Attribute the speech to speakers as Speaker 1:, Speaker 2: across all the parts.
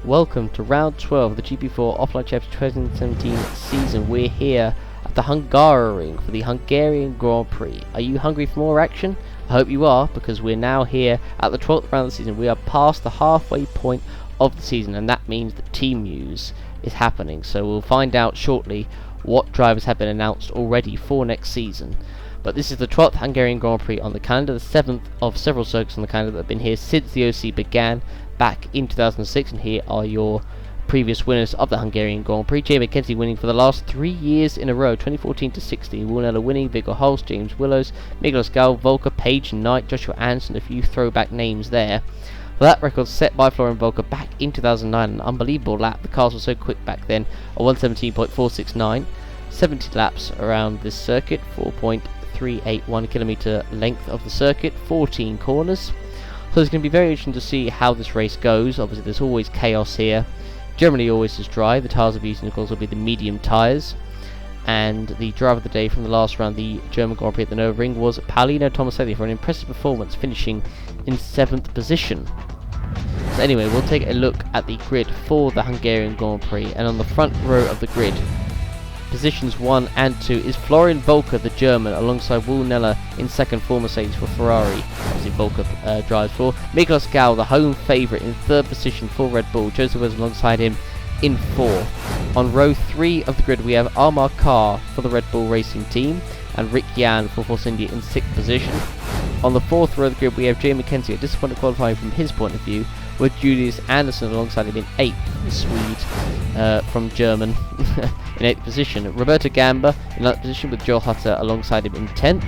Speaker 1: welcome to round 12 of the GP4 Offline Championship 2017 season. We're here at the Hungarian for the Hungarian Grand Prix. Are you hungry for more action? I hope you are, because we're now here at the 12th round of the season. We are past the halfway point of the season, and that means that team news is happening. So we'll find out shortly what drivers have been announced already for next season. But this is the 12th Hungarian Grand Prix on the calendar, the 7th of several circuits on the calendar that have been here since the OC began back in 2006, and here are your previous winners of the Hungarian Grand Prix. Jay McKenzie winning for the last 3 years in a row, 2014 to 16. Will winning, Viggo Holst, James Willows, Miklos Gal, Volker, Page Knight, Joshua Anderson, a few throwback names there. For that record set by Florian Volker back in 2009, an unbelievable lap. The cars were so quick back then, a 117.469. 70 laps around this circuit, 4.381 kilometer length of the circuit, 14 corners. So it's going to be very interesting to see how this race goes. Obviously there's always chaos here. Generally always is dry. The tyres of using, of course, will be the medium tyres. And the driver of the day from the last round, the German Grand Prix at the Nürburgring, was Paulino Tomaselli for an impressive performance, finishing in 7th position. So anyway, we'll take a look at the grid for the Hungarian Grand Prix. And on the front row of the grid, positions 1 and 2 is Florian Volker, the German, alongside Will Neller in second for Mercedes for Ferrari. Obviously Volker drives for. Miklos Gal, the home favourite, in third position for Red Bull. Joseph was alongside him in 4th. On row 3 of the grid we have Amar Kar for the Red Bull Racing Team and Rick Jan for Force India in 6th position. On the 4th row of the grid we have Jay McKenzie, a disappointing qualifying from his point of view, with Julius Anderson alongside him in 8th, the Swede from German in 8th position. Roberto Gamba in 9th position with Joel Hutter alongside him in 10th.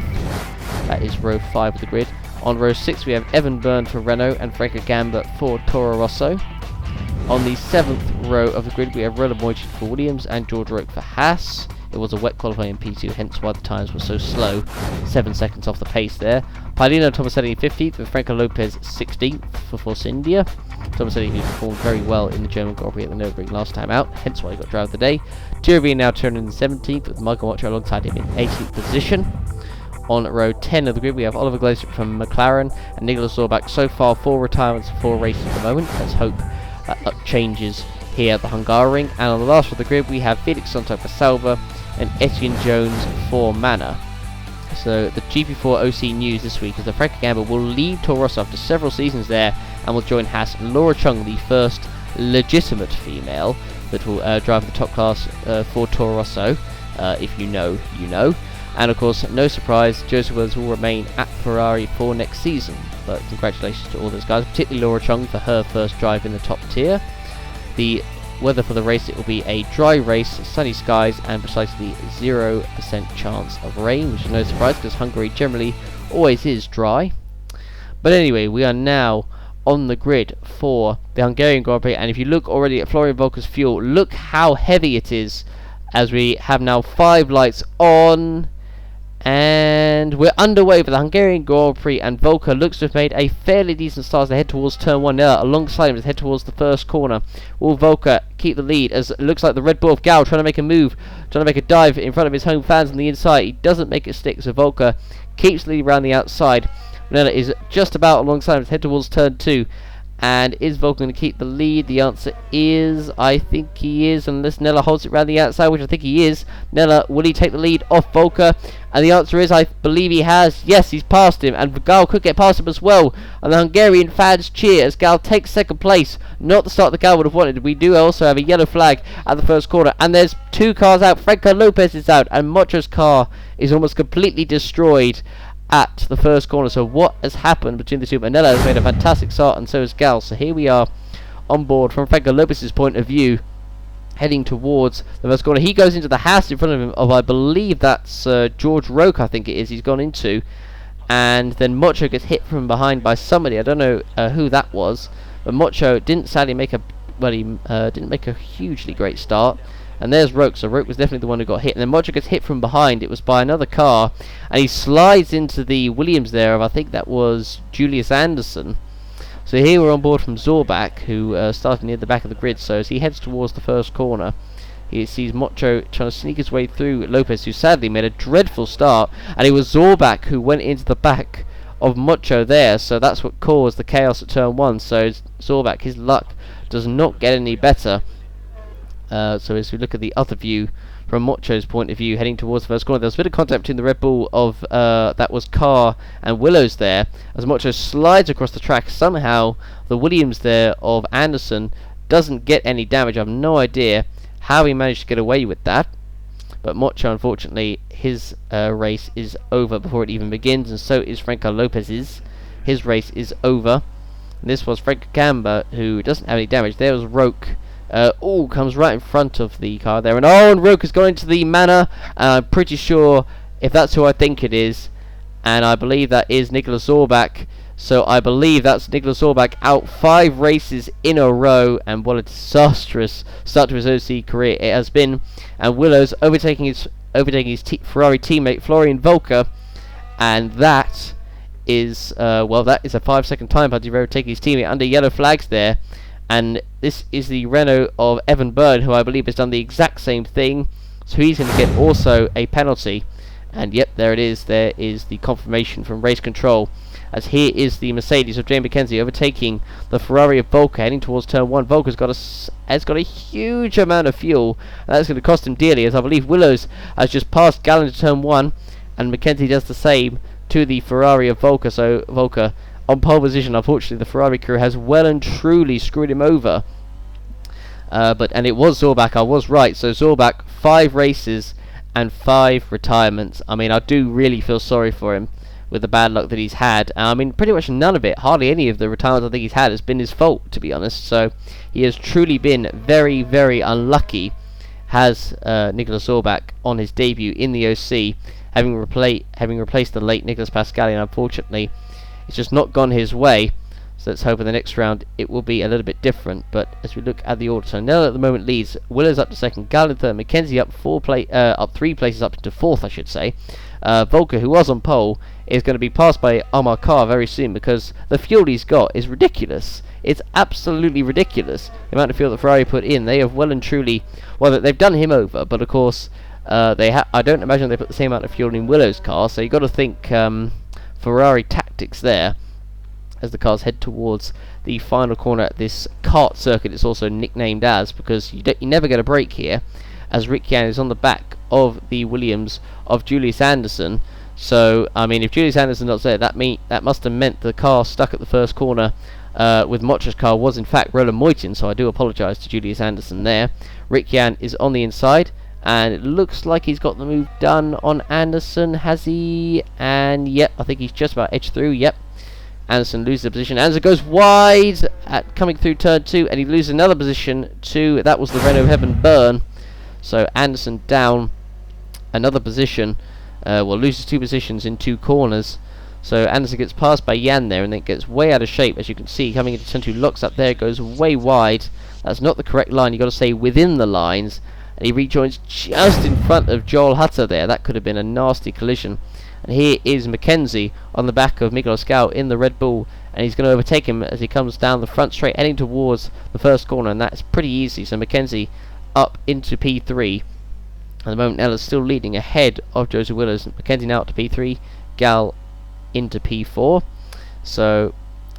Speaker 1: That is row 5 of the grid. On row 6 we have Evan Byrne for Renault and Franco Gamba for Toro Rosso. On the 7th row of the grid we have Roland Moichin for Williams and George Roque for Haas. It was a wet qualifying in P2, hence why the times were so slow, 7 seconds off the pace there. Paulino Tomaselli 15th with Franco Lopez 16th for Force India. Tomaselli who performed very well in the German Grand Prix at the Nürburgring last time out, hence why he got driver of the day. Thierry now turned in 17th with Michael Watcher alongside him in 18th position. On row 10 of the grid we have Oliver Glaser from McLaren and Nicolas Zorbach. So far 4 retirements, 4 races at the moment. Let's hope that changes here at the Hungarian. And on the last of the grid we have Felix Sontag for Sauber and Etienne Jones for Manor. So the GP4 OC news this week is that Franco Gamba will leave Toro Rosso after several seasons there and will join Haas. Laura Chung, the first legitimate female that will drive the top class for Toro Rosso. If you know, you know. And of course, no surprise, Joseph Williams will remain at Ferrari for next season. But congratulations to all those guys, particularly Laura Chung for her first drive in the top tier. The weather for the race, it will be a dry race, sunny skies and precisely 0% chance of rain, which is no surprise because Hungary generally always is dry. But anyway, we are now on the grid for the Hungarian Grand Prix, and if you look already at Florian Volker's fuel, look how heavy it is, as we have now 5 lights on. And we're underway for the Hungarian Grand Prix, and Volker looks to have made a fairly decent start as they head towards turn 1 now. Alongside him as they head towards the first corner. Will Volker keep the lead, as it looks like the Red Bull of Gal trying to make a move, trying to make a dive in front of his home fans on the inside. He doesn't make it stick, so Volker keeps the lead around the outside. Nella is just about alongside him as they head towards turn 2. And is Volker going to keep the lead? The answer is, I think he is, unless Nella holds it around the outside, which I think he is. Nella, will he take the lead off Volker? And the answer is, I believe he has. Yes, he's passed him, and Gal could get past him as well. And the Hungarian fans cheer as Gal takes second place. Not the start that Gal would have wanted. We do also have a yellow flag at the first corner, and there's 2 cars out. Franco Lopez is out, and Mocho's car is almost completely destroyed at the first corner. So what has happened between the two? Manella has made a fantastic start, and so has Gal. So here we are on board from Franco Lopez's point of view, heading towards the first corner. He goes into the house in front of him of, I believe that's George Roque, I think it is, he's gone into. And then Mocho gets hit from behind by somebody. I don't know who that was, but Mocho didn't sadly make a, well, he didn't make a hugely great start. And there's Roque, so Roque was definitely the one who got hit. And then Mocho gets hit from behind. It was by another car. And he slides into the Williams there of, I think that was Julius Anderson. So here we're on board from Zorbach, who started near the back of the grid. So as he heads towards the first corner, he sees Mocho trying to sneak his way through Lopez, who sadly made a dreadful start. And it was Zorbach who went into the back of Mucho there, so that's what caused the chaos at turn 1. So Zorbak, his luck does not get any better. So as we look at the other view, from Mocho's point of view, heading towards the first corner, there was a bit of contact between the Red Bull of that was Carr and Willows there, as Mocho slides across the track. Somehow the Williams there of Anderson doesn't get any damage. I have no idea how he managed to get away with that, but Mocho, unfortunately, his race is over before it even begins, and so is Franco Lopez's. His race is over. And this was Frank Gamba, who doesn't have any damage. There was Roke. Comes right in front of the car there, and Roke has gone into the manor, and I'm pretty sure, if that's who I think it is, and I believe that is Nicholas Zorbak, so I believe that's Nicholas Zorbak out 5 races in a row, and what a disastrous start to his OC career it has been. And Willows overtaking his Ferrari teammate Florian Volker, and that is that is a 5-second time penalty for overtaking his teammate under yellow flags there. And this is the Renault of Evan Byrne, who I believe has done the exact same thing, so he's going to get also a penalty. And yep, there it is. There is the confirmation from race control, as here is the Mercedes of Jay McKenzie overtaking the Ferrari of Volker, heading towards turn 1. Volker's has got a huge amount of fuel, and that's going to cost him dearly, as I believe Willows has just passed Gallon to turn 1, and McKenzie does the same to the Ferrari of Volker. So Volker on pole position. Unfortunately, the Ferrari crew has well and truly screwed him over. And it was Zorbak, I was right. So Zorbak, 5 races and 5 retirements. I mean, I do really feel sorry for him with the bad luck that he's had. I mean, pretty much none of it, hardly any of the retirements I think he's had has been his fault, to be honest. So he has truly been very, very unlucky, has Nicholas Zorbak on his debut in the OC, having replaced the late Nicolas Pascali, unfortunately. It's just not gone his way, so let's hope in the next round it will be a little bit different. But as we look at the order, so Nell at the moment leads, Willows up to second, Gallon third, McKenzie up 3 places up to 4th, I should say. Volker, who was on pole, is going to be passed by Omar Carr very soon, because the fuel he's got is ridiculous. It's absolutely ridiculous, the amount of fuel that Ferrari put in. They have well and truly, well, they've done him over, but of course, I don't imagine they put the same amount of fuel in Willow's car, so you've got to think Ferrari tactics there as the cars head towards the final corner at this kart circuit. It's also nicknamed as, because you never get a break here, as Ricciardo is on the back of the Williams of Julius Anderson. So I mean, if Julius Anderson not there, that must have meant the car stuck at the first corner with Mocha's car was in fact Roland Moitin, so I do apologise to Julius Anderson there. Ricciardo is on the inside, and it looks like he's got the move done on Anderson, has he? And yep, I think he's just about edged through. Yep, Anderson loses the position. Anderson goes wide at coming through turn 2, and he loses another position to, that was the Renault of Evan Byrne. So Anderson down another position, loses 2 positions in 2 corners. So Anderson gets passed by Jan there, and then gets way out of shape, as you can see, coming into turn 2, locks up there, goes way wide. That's not the correct line, you've got to say within the lines. And he rejoins just in front of Joel Hutter there. That could have been a nasty collision. And here is McKenzie on the back of Miguel Scow in the Red Bull, and he's going to overtake him as he comes down the front straight, heading towards the first corner, and that's pretty easy. So McKenzie up into P3. At the moment, Ella's still leading ahead of Joseph Willows. McKenzie now up to P3, Gal into P4. So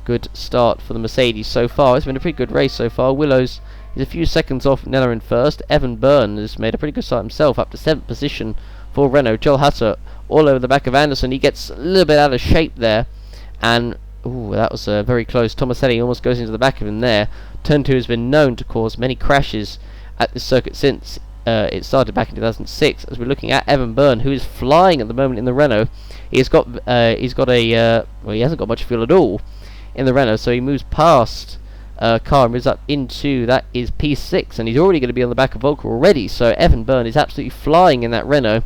Speaker 1: good start for the Mercedes so far. It's been a pretty good race so far. Willows is a few seconds off Nella in first. Evan Byrne has made a pretty good start himself, up to 7th position for Renault. Joel Hutter all over the back of Anderson. He gets a little bit out of shape there, and that was very close. Tomaselli almost goes into the back of him there. Turn 2 has been known to cause many crashes at this circuit since it started back in 2006. As we're looking at Evan Byrne, who is flying at the moment in the Renault. He hasn't got much fuel at all in the Renault, so he moves past Carr and moves up into, that is P6, and he's already going to be on the back of Volker already. So Evan Byrne is absolutely flying in that Renault.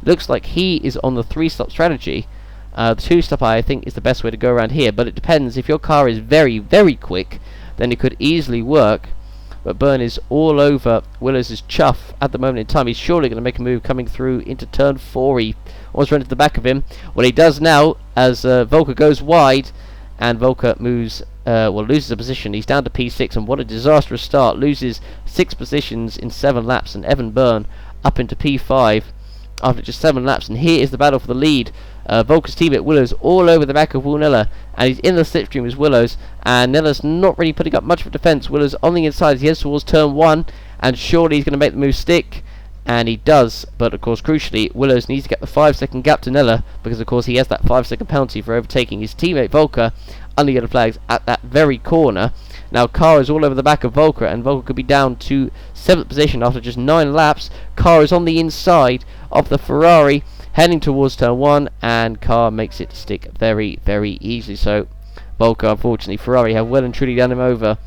Speaker 1: It looks like he is on the 3-stop strategy. The 2-stop I think is the best way to go around here, but it depends. If your car is very, very quick, then it could easily work. But Byrne is all over Willows' chuff at the moment in time. He's surely going to make a move coming through into turn 4. He almost ran to the back of him. What he does now, as Volker goes wide, and Volker moves, loses a position. He's down to P6, and what a disastrous start. Loses 6 positions in 7 laps, and Evan Byrne up into P5. after just 7 laps, and here is the battle for the lead. Volker's teammate Willows all over the back of Will Nella, and he's in the slipstream as Willows, and Nella's not really putting up much of a defence. Willows on the inside as he heads towards turn 1, and surely he's going to make the move stick, and he does, but of course crucially Willows needs to get the 5-second gap to Nella, because of course he has that 5-second penalty for overtaking his teammate Volker under yellow flags at that very corner. Now Carr is all over the back of Volker, and Volker could be down to 7th position after just 9 laps. Carr is on the inside of the Ferrari heading towards turn 1, and Carr makes it stick very, very easily. So Volker, unfortunately, Ferrari have well and truly done him over,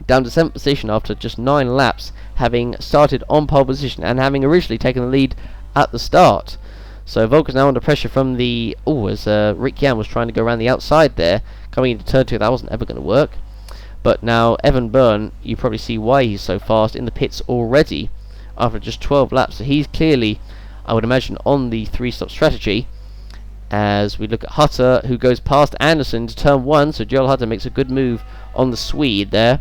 Speaker 1: down to 7th position after just 9 laps, having started on pole position and having originally taken the lead at the start. So Volker's now under pressure from the... as Rick Jan was trying to go around the outside there, coming into turn 2, that wasn't ever going to work. But now Evan Byrne, you probably see why he's so fast in the pits already after just 12 laps. So he's clearly, I would imagine, on the 3-stop strategy. As we look at Hutter, who goes past Anderson to turn 1, so Joel Hutter makes a good move on the Swede there.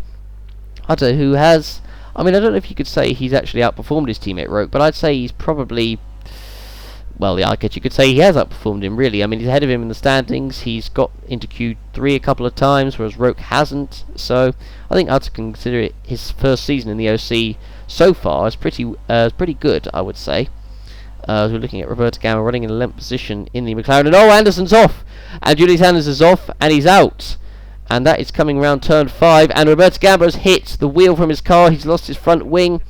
Speaker 1: Hutter, who has, I mean, I don't know if you could say he's actually outperformed his teammate Roke, but I'd say he's probably, well, yeah, I guess you could say he has outperformed him, really. I mean, he's ahead of him in the standings. He's got into Q3 a couple of times, whereas Roke hasn't. So I think Hutter can consider it his first season in the OC so far as pretty good, I would say. As we're looking at Roberto Gamma running in 11th position in the McLaren. And Anderson's off! And Julius Anders is off, and he's out. And that is coming round turn 5. And Roberto Gamma has hit the wheel from his car. He's lost his front wing.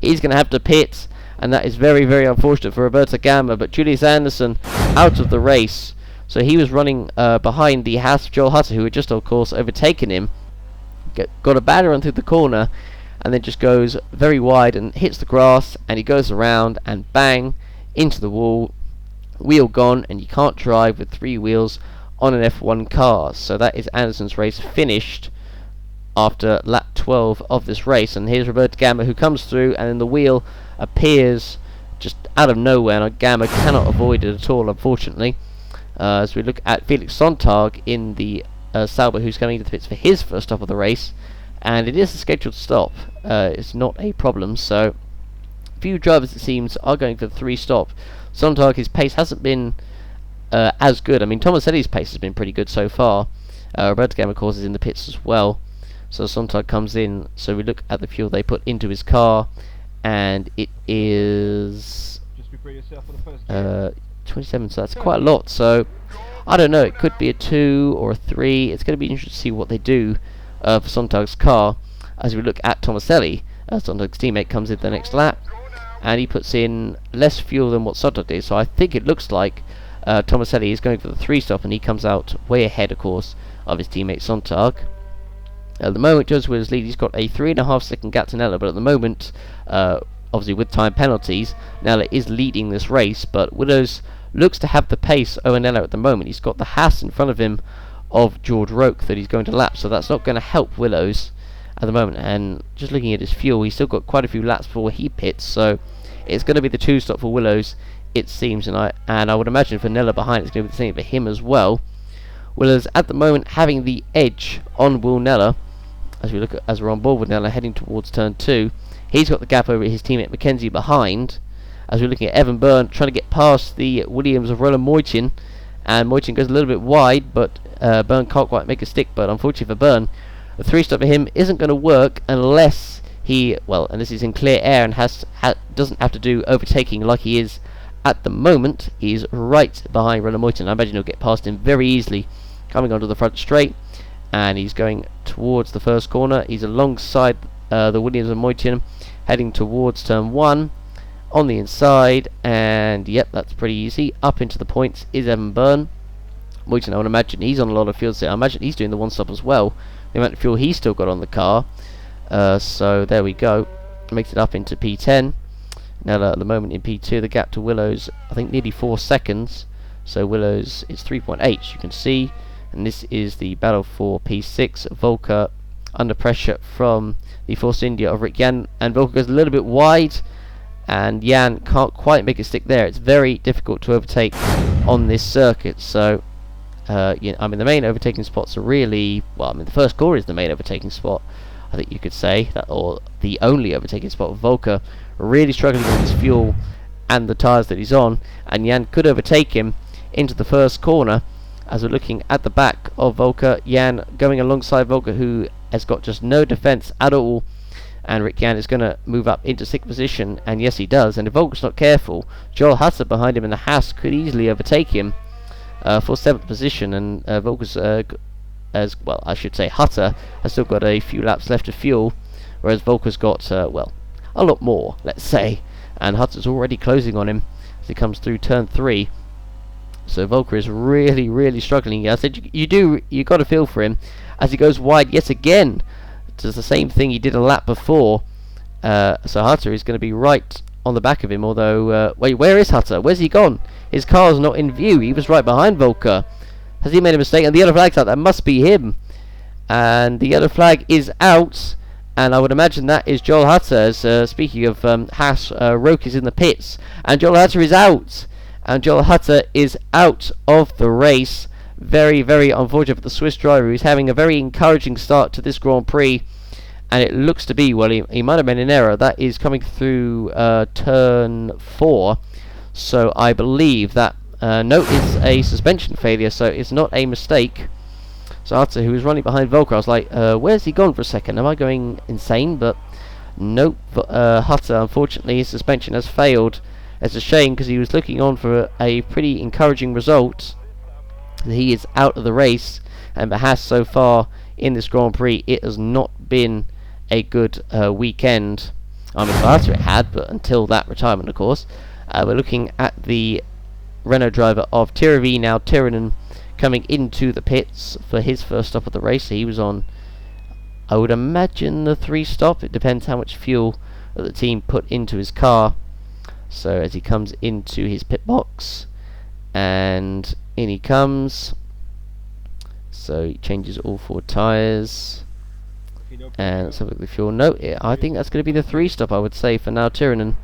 Speaker 1: He's going to have to pit. And that is very, very unfortunate for Roberto Gamma. But Julius Anderson out of the race. So he was running behind the Haas of Joel Hutter, who had just, of course, overtaken him. Got a bad run through the corner. And then just goes very wide and hits the grass. And he goes around and bang into the wall. Wheel gone. And you can't drive with 3 wheels on an F1 car. So that is Anderson's race finished after lap 12 of this race. And here's Roberto Gamma, who comes through, and then the wheel appears just out of nowhere, and Gamma cannot avoid it at all, unfortunately. As we look at Felix Sontag in the Sauber, who's coming into the pits for his first stop of the race, and it is a scheduled stop. It's not a problem, so few drivers, it seems, are going for the 3-stop. Sontag, his pace hasn't been as good. I mean, Tomaselli's pace has been pretty good so far. Roberto Gamma, of course, is in the pits as well. So Sontag comes in. So we look at the fuel they put into his car, and it is 27. So that's quite a lot. So I don't know. It could be a 2 or a 3. It's going to be interesting to see what they do for Sontag's car. As we look at Tomaselli, Sontag's teammate comes in the next lap, and he puts in less fuel than what Sontag did. So I think it looks like Tomaselli is going for the 3-stop, and he comes out way ahead, of course, of his teammate Sontag. At the moment, Joseph Williams' lead, he's got a 3.5-second gap to Nella, but at the moment, obviously with time penalties, Nella is leading this race, but Willows looks to have the pace over Nella at the moment. He's got the Haas in front of him of George Roke that he's going to lap, so that's not going to help Willows at the moment. And just looking at his fuel, he's still got quite a few laps before he pits, so it's going to be the 2-stop for Willows, it seems, and I would imagine for Nella behind it's going to be the same for him as well. Willows at the moment having the edge on Will Nella. As we're on board with Nella heading towards turn 2, he's got the gap over his teammate Mackenzie behind. As we're looking at Evan Byrne trying to get past the Williams of Roland Moitin, and Moitin goes a little bit wide, but Byrne can't quite make a stick. But unfortunately for Byrne, the 3-stop for him isn't going to work unless unless he's in clear air and doesn't have to do overtaking like he is at the moment. He's right behind Roland Moitin. I imagine he'll get past him very easily coming onto the front straight, and he's going towards the first corner. He's alongside the Williams and Moitin heading towards turn 1 on the inside, and yep, that's pretty easy. Up into the points is Evan Byrne. Moitin, I would imagine he's on a lot of fuel, so I imagine he's doing the 1-stop as well, the amount of fuel he's still got on the car. So there we go, makes it up into P10. Now at the moment in P2, the gap to Willows, I think nearly 4 seconds, so Willows is 3.8, you can see. And this is the battle for P6. Volker under pressure from the Force India of Rick Jan, and Volker goes a little bit wide, and Jan can't quite make it stick there. It's very difficult to overtake on this circuit. So I mean, the main overtaking spots are really, well, I mean, the first corner is the main overtaking spot, I think you could say that, or the only overtaking spot. Volker really struggling with his fuel, and the tyres that he's on, and Jan could overtake him into the first corner. As we're looking at the back of Volker, Jan going alongside Volker, who has got just no defence at all, and Rick Jan is going to move up into 6th position, and yes he does, and if Volker's not careful, Joel Hutter behind him in the Haas could easily overtake him for 7th position, and Volker's as well, I should say Hutter has still got a few laps left of fuel, whereas Volker's got well, a lot more, let's say, and Hutter's already closing on him as he comes through turn 3. So Volker is really struggling. I said you got to feel for him as he goes wide yet again. Does the same thing he did a lap before. So Hutter is going to be right on the back of him. Although, wait, where is Hutter? Where's he gone? His car's not in view. He was right behind Volker. Has he made a mistake? And the yellow flag's out. That must be him. And the yellow flag is out. And I would imagine that is Joel Hutter. As, speaking of Haas, Roke is in the pits. And Joel Hutter is out. And Joel Hutter is out of the race. Very unfortunate for the Swiss driver, who's having a very encouraging start to this Grand Prix. And it looks to be, well, he might have made an error. That is coming through turn 4. So I believe that, no, it's a suspension failure, so it's not a mistake. So Hutter, who was running behind Volker, I was like, where's he gone for a second? Am I going insane? But nope, Hutter, unfortunately, his suspension has failed. It's a shame because he was looking on for a pretty encouraging result. He is out of the race, and for Haas so far in this Grand Prix, it has not been a good weekend. I mean, for Hutter it had, but until that retirement, of course. We're looking at the Renault driver of Tiravi now, Tiranen, coming into the pits for his first stop of the race. He was on, I would imagine, the 3 stop. It depends how much fuel that the team put into his car. So as he comes into his pit box, and in he comes. So he changes all 4 tyres, and let's have a look at the fuel. No, I think that's going to be the 3 stop, I would say, for now Tiranen,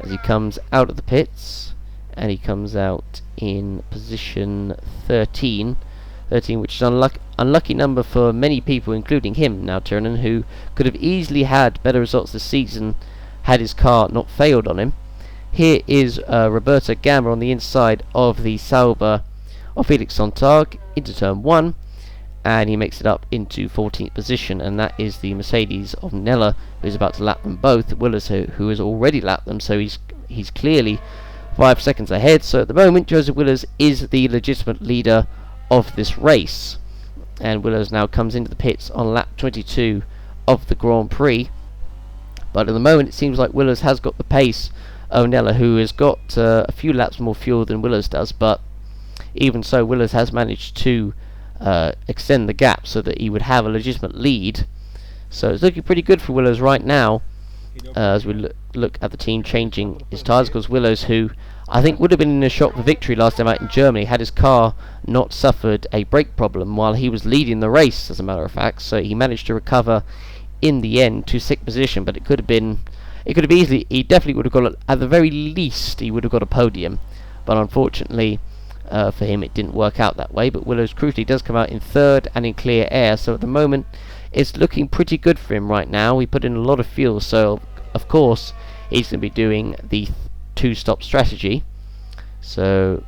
Speaker 1: as he comes out of the pits, and he comes out in position 13, which is an unlucky number for many people, including him now Tiranen, who could have easily had better results this season had his car not failed on him. Here is Roberto Gamba on the inside of the Sauber of Felix Sonntag into turn 1, and he makes it up into 14th position, and that is the Mercedes of Nella, who's about to lap them both. Willers, who has already lapped them, so he's clearly 5 seconds ahead. So at the moment, Joseph Willers is the legitimate leader of this race, and Willers now comes into the pits on lap 22 of the Grand Prix. But at the moment, it seems like Willers has got the pace of Nella, who has got a few laps more fuel than Willers does, but even so, Willers has managed to extend the gap so that he would have a legitimate lead. So it's looking pretty good for Willers right now, as we look at the team changing his tyres, because Willers, who I think would have been in a shot for victory last time out in Germany had his car not suffered a brake problem while he was leading the race, as a matter of fact. So he managed to recover in the end to 6th position, but it could have easily, he definitely would have got, at the very least, he would have got a podium. But unfortunately for him, it didn't work out that way. But Willers crucially does come out in 3rd and in clear air, so at the moment it's looking pretty good for him right now. He put in a lot of fuel, so of course he's going to be doing the 2-stop strategy. So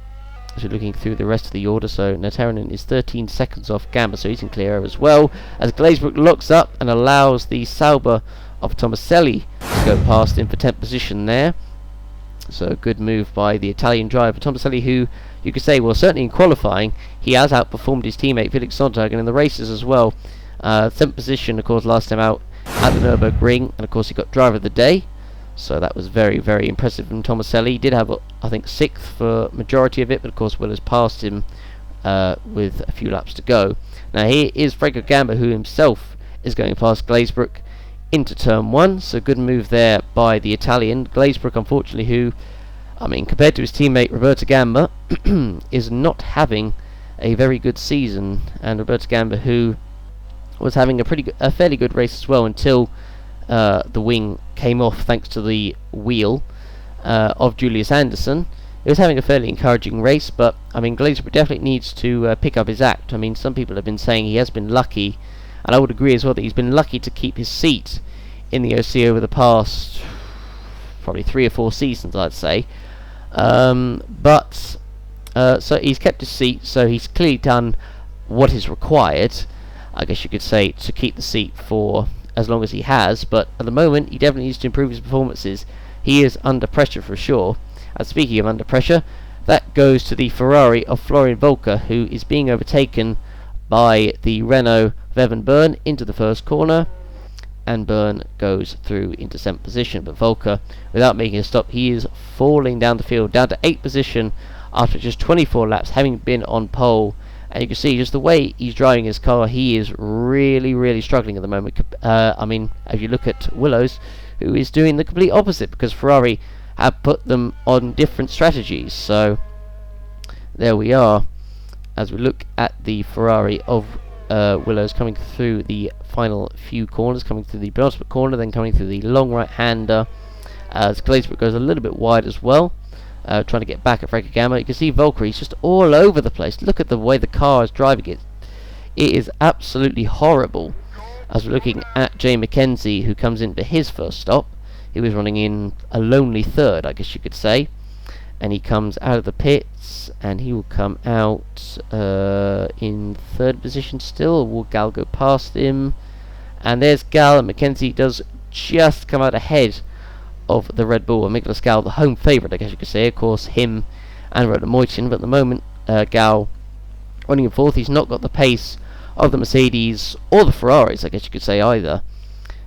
Speaker 1: as we're looking through the rest of the order, so Nataranen is 13 seconds off Gamba, so he's in clear air as well, as Glazebrook locks up and allows the Sauber of Tomaselli to go past him for 10th position there. So a good move by the Italian driver Tomaselli, who you could say, well, certainly in qualifying he has outperformed his teammate Felix Sonntag, and in the races as well. 7th position, of course, last time out at the Nürburgring, and of course he got driver of the day, so that was very, very impressive from Tomaselli. He did have, I think, 6th for majority of it, but of course Willers passed him with a few laps to go. Now here is Franco Gamba, who himself is going past Glazebrook into turn 1, so good move there by the Italian. Glazebrook, unfortunately, who, I mean, compared to his teammate Roberto Gamba, is not having a very good season, and Roberto Gamba, who was having a fairly good race as well until the wing came off thanks to the wheel of Julius Anderson. He was having a fairly encouraging race, but I mean, Glazebrook definitely needs to pick up his act. I mean, some people have been saying he has been lucky, and I would agree as well that he's been lucky to keep his seat in the OC over the past probably 3 or 4 seasons, I'd say. So he's kept his seat, so he's clearly done what is required, I guess you could say, to keep the seat for as long as he has. But at the moment, he definitely needs to improve his performances. He is under pressure for sure. And speaking of under pressure, that goes to the Ferrari of Florian Volker, who is being overtaken by the Renault of Evan Byrne into the first corner, and Byrne goes through into 7th position. But Volker, without making a stop, he is falling down the field, down to 8th position after just 24 laps, having been on pole. And you can see just the way he's driving his car, he is really struggling at the moment. I mean, if you look at Willows, who is doing the complete opposite, because Ferrari have put them on different strategies. So there we are, as we look at the Ferrari of Willows coming through the final few corners, coming through the penultimate corner, then coming through the long right-hander, as Glazebrook goes a little bit wide as well, trying to get back at Frankie Gamma. You can see Volker, he's just all over the place. Look at the way the car is driving it. It is absolutely horrible. As we're looking at Jay McKenzie, who comes in for his first stop. He was running in a lonely third, I guess you could say. And he comes out of the pits, and he will come out in 3rd position still. Will Gal go past him? And there's Gal, and McKenzie does just come out ahead of the Red Bull. And Nicholas Gal, the home favourite, I guess you could say. Of course, him and Ronan Moitin. But at the moment, Gal running in 4th. He's not got the pace of the Mercedes or the Ferraris, I guess you could say, either.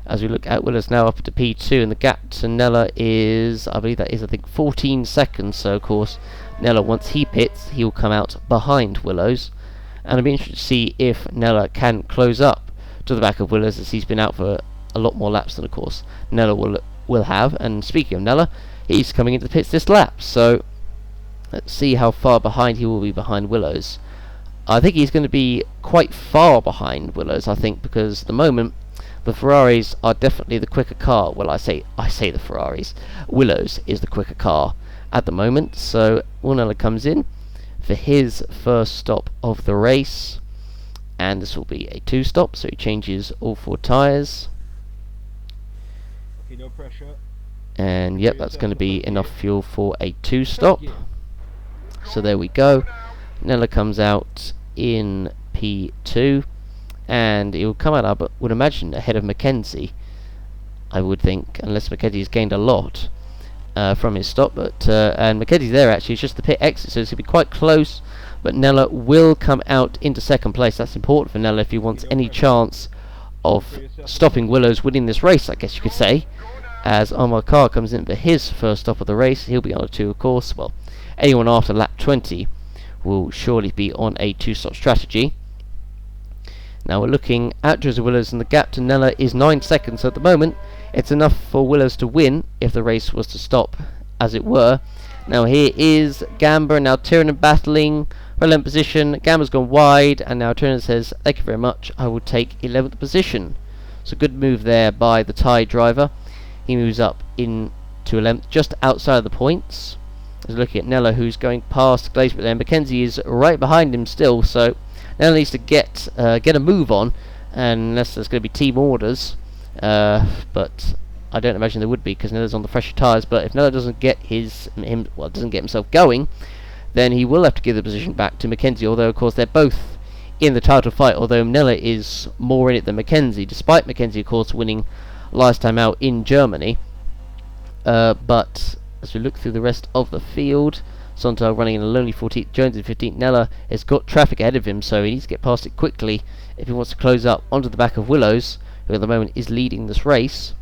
Speaker 1: As we look at Willows now up into P2, and the gap to Nella is, I believe that is, I think, 14 seconds. So, of course, Nella, once he pits, he will come out behind Willows. And I'll be interested to see if Nella can close up to the back of Willows, as he's been out for a lot more laps than, of course, Nella will have. And speaking of Nella, he's coming into the pits this lap. So, let's see how far behind he will be behind Willows. I think he's going to be quite far behind Willows, I think, because at the moment, the Ferraris are definitely the quicker car. Well, I say the Ferraris. Willows is the quicker car at the moment. So Nella comes in for his first stop of the race, and this will be a 2-stop. So he changes all 4 tyres.
Speaker 2: Okay, no pressure.
Speaker 1: And yep, that's going to be enough fuel for a 2-stop. So there we go. Nella comes out in P2. And he will come out, I would imagine, ahead of Mackenzie, I would think, unless Mackenzie's gained a lot from his stop. But and Mackenzie's there, actually. It's just the pit exit, so it's going to be quite close. But Nella will come out into 2nd place. That's important for Nella if he wants any chance of stopping Willows winning this race, I guess you could say. As Omar Carr comes in for his first stop of the race. He'll be on a 2, of course. Well, anyone after lap 20 will surely be on a 2-stop strategy. Now we're looking at Joseph Willows, and the gap to Nella is 9 seconds. So at the moment, it's enough for Willows to win if the race was to stop, as it were. Now here is Gamba, now Tiernan battling for 11th position. Gamba's gone wide, and now Tiernan says, "Thank you very much, I will take 11th position." So good move there by the Thai driver. He moves up into 11th, just outside of the points. He's looking at Nella, who's going past Glazebrook there. Mackenzie is right behind him still, so Nella needs to get a move on, unless there's going to be team orders, but I don't imagine there would be, because Nella's on the fresher tyres. But if Nella doesn't get doesn't get himself going, then he will have to give the position back to Mackenzie. Although, of course, they're both in the title fight. Although Nella is more in it than Mackenzie, despite Mackenzie, of course, winning last time out in Germany. But as we look through the rest of the field, Sontag running in a lonely 14th, Jones in 15th. Nella has got traffic ahead of him, so he needs to get past it quickly if he wants to close up onto the back of Willows, who at the moment is leading this race.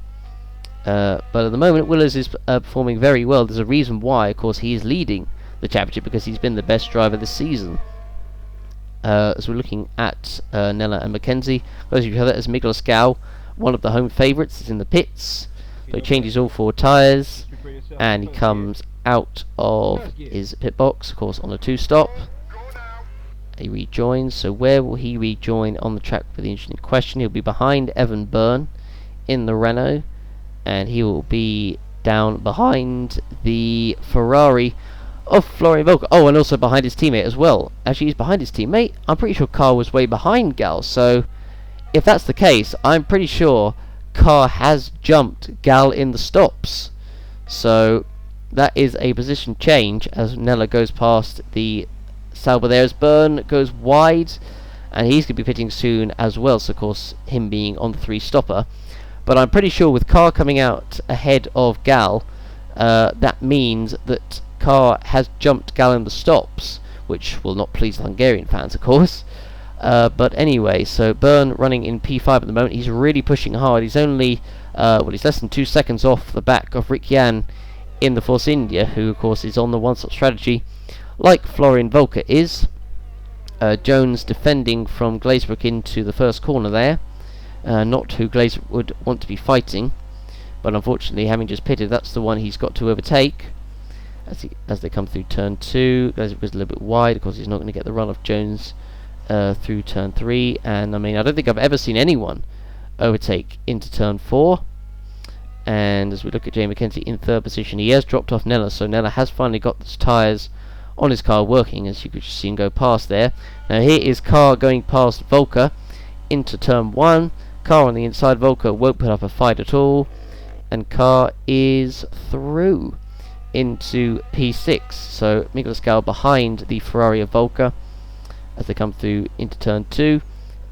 Speaker 1: But at the moment, Willows is performing very well. There's a reason why, of course, he is leading the championship, because he's been the best driver this season. As we're looking at Nella and Mackenzie, close to each other, as Miguel Scow, one of the home favourites, is in the pits. So he changes all 4 tyres, and he comes out of his pit box, of course, on a 2-stop. He rejoins. So where will he rejoin on the track? For the interesting question, he'll be behind Evan Byrne in the Renault, and he will be down behind the Ferrari of Florian Volker. Oh, and also behind his teammate as well. Actually, he's behind his teammate. I'm pretty sure Carr was way behind Gal. So if that's the case, I'm pretty sure Carr has jumped Gal in the stops. So that is a position change as Nella goes past the Sauber there, as Byrne goes wide, and he's going to be pitting soon as well, so of course him being on the 3 stopper. But I'm pretty sure with Carr coming out ahead of Gal, that means that Carr has jumped Gal in the stops, which will not please the Hungarian fans, of course. But anyway, so Byrne running in P5 at the moment. He's really pushing hard. He's only, he's less than 2 seconds off the back of Rick Jan in the Force India, who of course is on the one-stop strategy, like Florian Volker is. Jones defending from Glazebrook into the first corner there. Not who Glazebrook would want to be fighting, but unfortunately, having just pitted, that's the one he's got to overtake. As they come through turn 2, Glazebrook is a little bit wide. Of course, he's not going to get the run of Jones through turn 3, and I mean, I don't think I've ever seen anyone overtake into turn 4. And as we look at Jay McKenzie in 3rd position, he has dropped off Nella, so Nella has finally got his tyres on his car working, as you could just see him go past there. Now here is Carr going past Volker into turn 1. Carr on the inside, Volker won't put up a fight at all, and Carr is through into P6. So Miguel Scal behind the Ferrari of Volker as they come through into turn 2,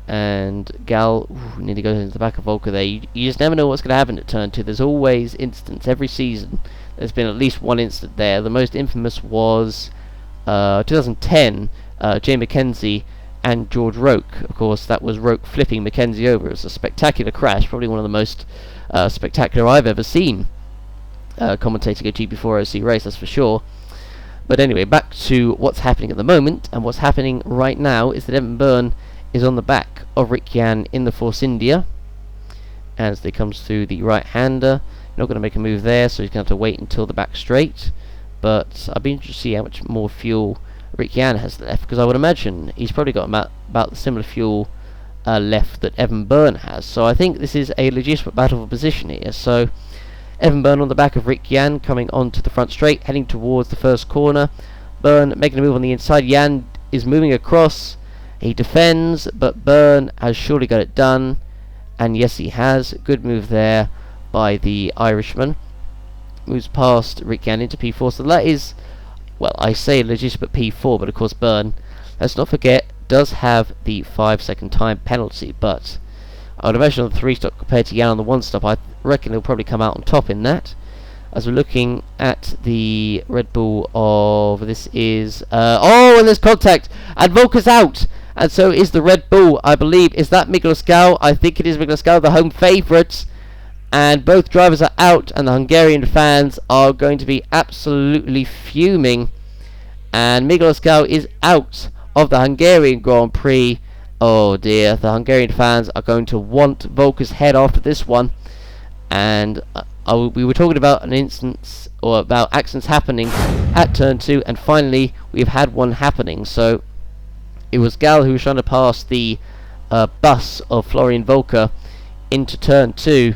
Speaker 1: and Gal nearly goes into the back of Volker there. You just never know what's going to happen at turn 2. There's always incidents every season. There's been at least one incident there. The most infamous was 2010, Jay McKenzie and George Roke. Of course, that was Roke flipping McKenzie over. It was a spectacular crash, probably one of the most spectacular I've ever seen commentating a GP4 OC race, that's for sure. But anyway, back to what's happening at the moment, and what's happening right now is that Evan Byrne is on the back of Rick Jan in the Force India as they comes through the right-hander. Not going to make a move there, so he's going to have to wait until the back straight. But I'd be interested to see how much more fuel Rick Jan has left, because I would imagine he's probably got about the similar fuel left that Evan Byrne has. So I think this is a legitimate battle for position here. So Evan Byrne on the back of Rick Jan coming onto the front straight, heading towards the first corner. Byrne making a move on the inside. Jan is moving across. He defends, but Byrne has surely got it done. And yes, he has. Good move there by the Irishman. Moves past Rick Jan into P4. So that is, well, I say legitimate P4, but of course Byrne, let's not forget, does have the 5-second time penalty. But I would imagine on the 3-stop compared to Jan on the 1-stop, I reckon he'll probably come out on top in that. As we're looking at the Red Bull of, this is, oh, and there's contact, and Volker's out, and so is the Red Bull, I believe. Is that Miguel Scal? I think it is Miguel Scal, the home favourite, and both drivers are out, and the Hungarian fans are going to be absolutely fuming, and Miguel Scal is out of the Hungarian Grand Prix. Oh dear, the Hungarian fans are going to want Volker's head after this one. And we were talking about an instance, or about accidents happening at turn 2, and finally we've had one happening. So it was Gal who was trying to pass the bus of Florian Volker into turn 2,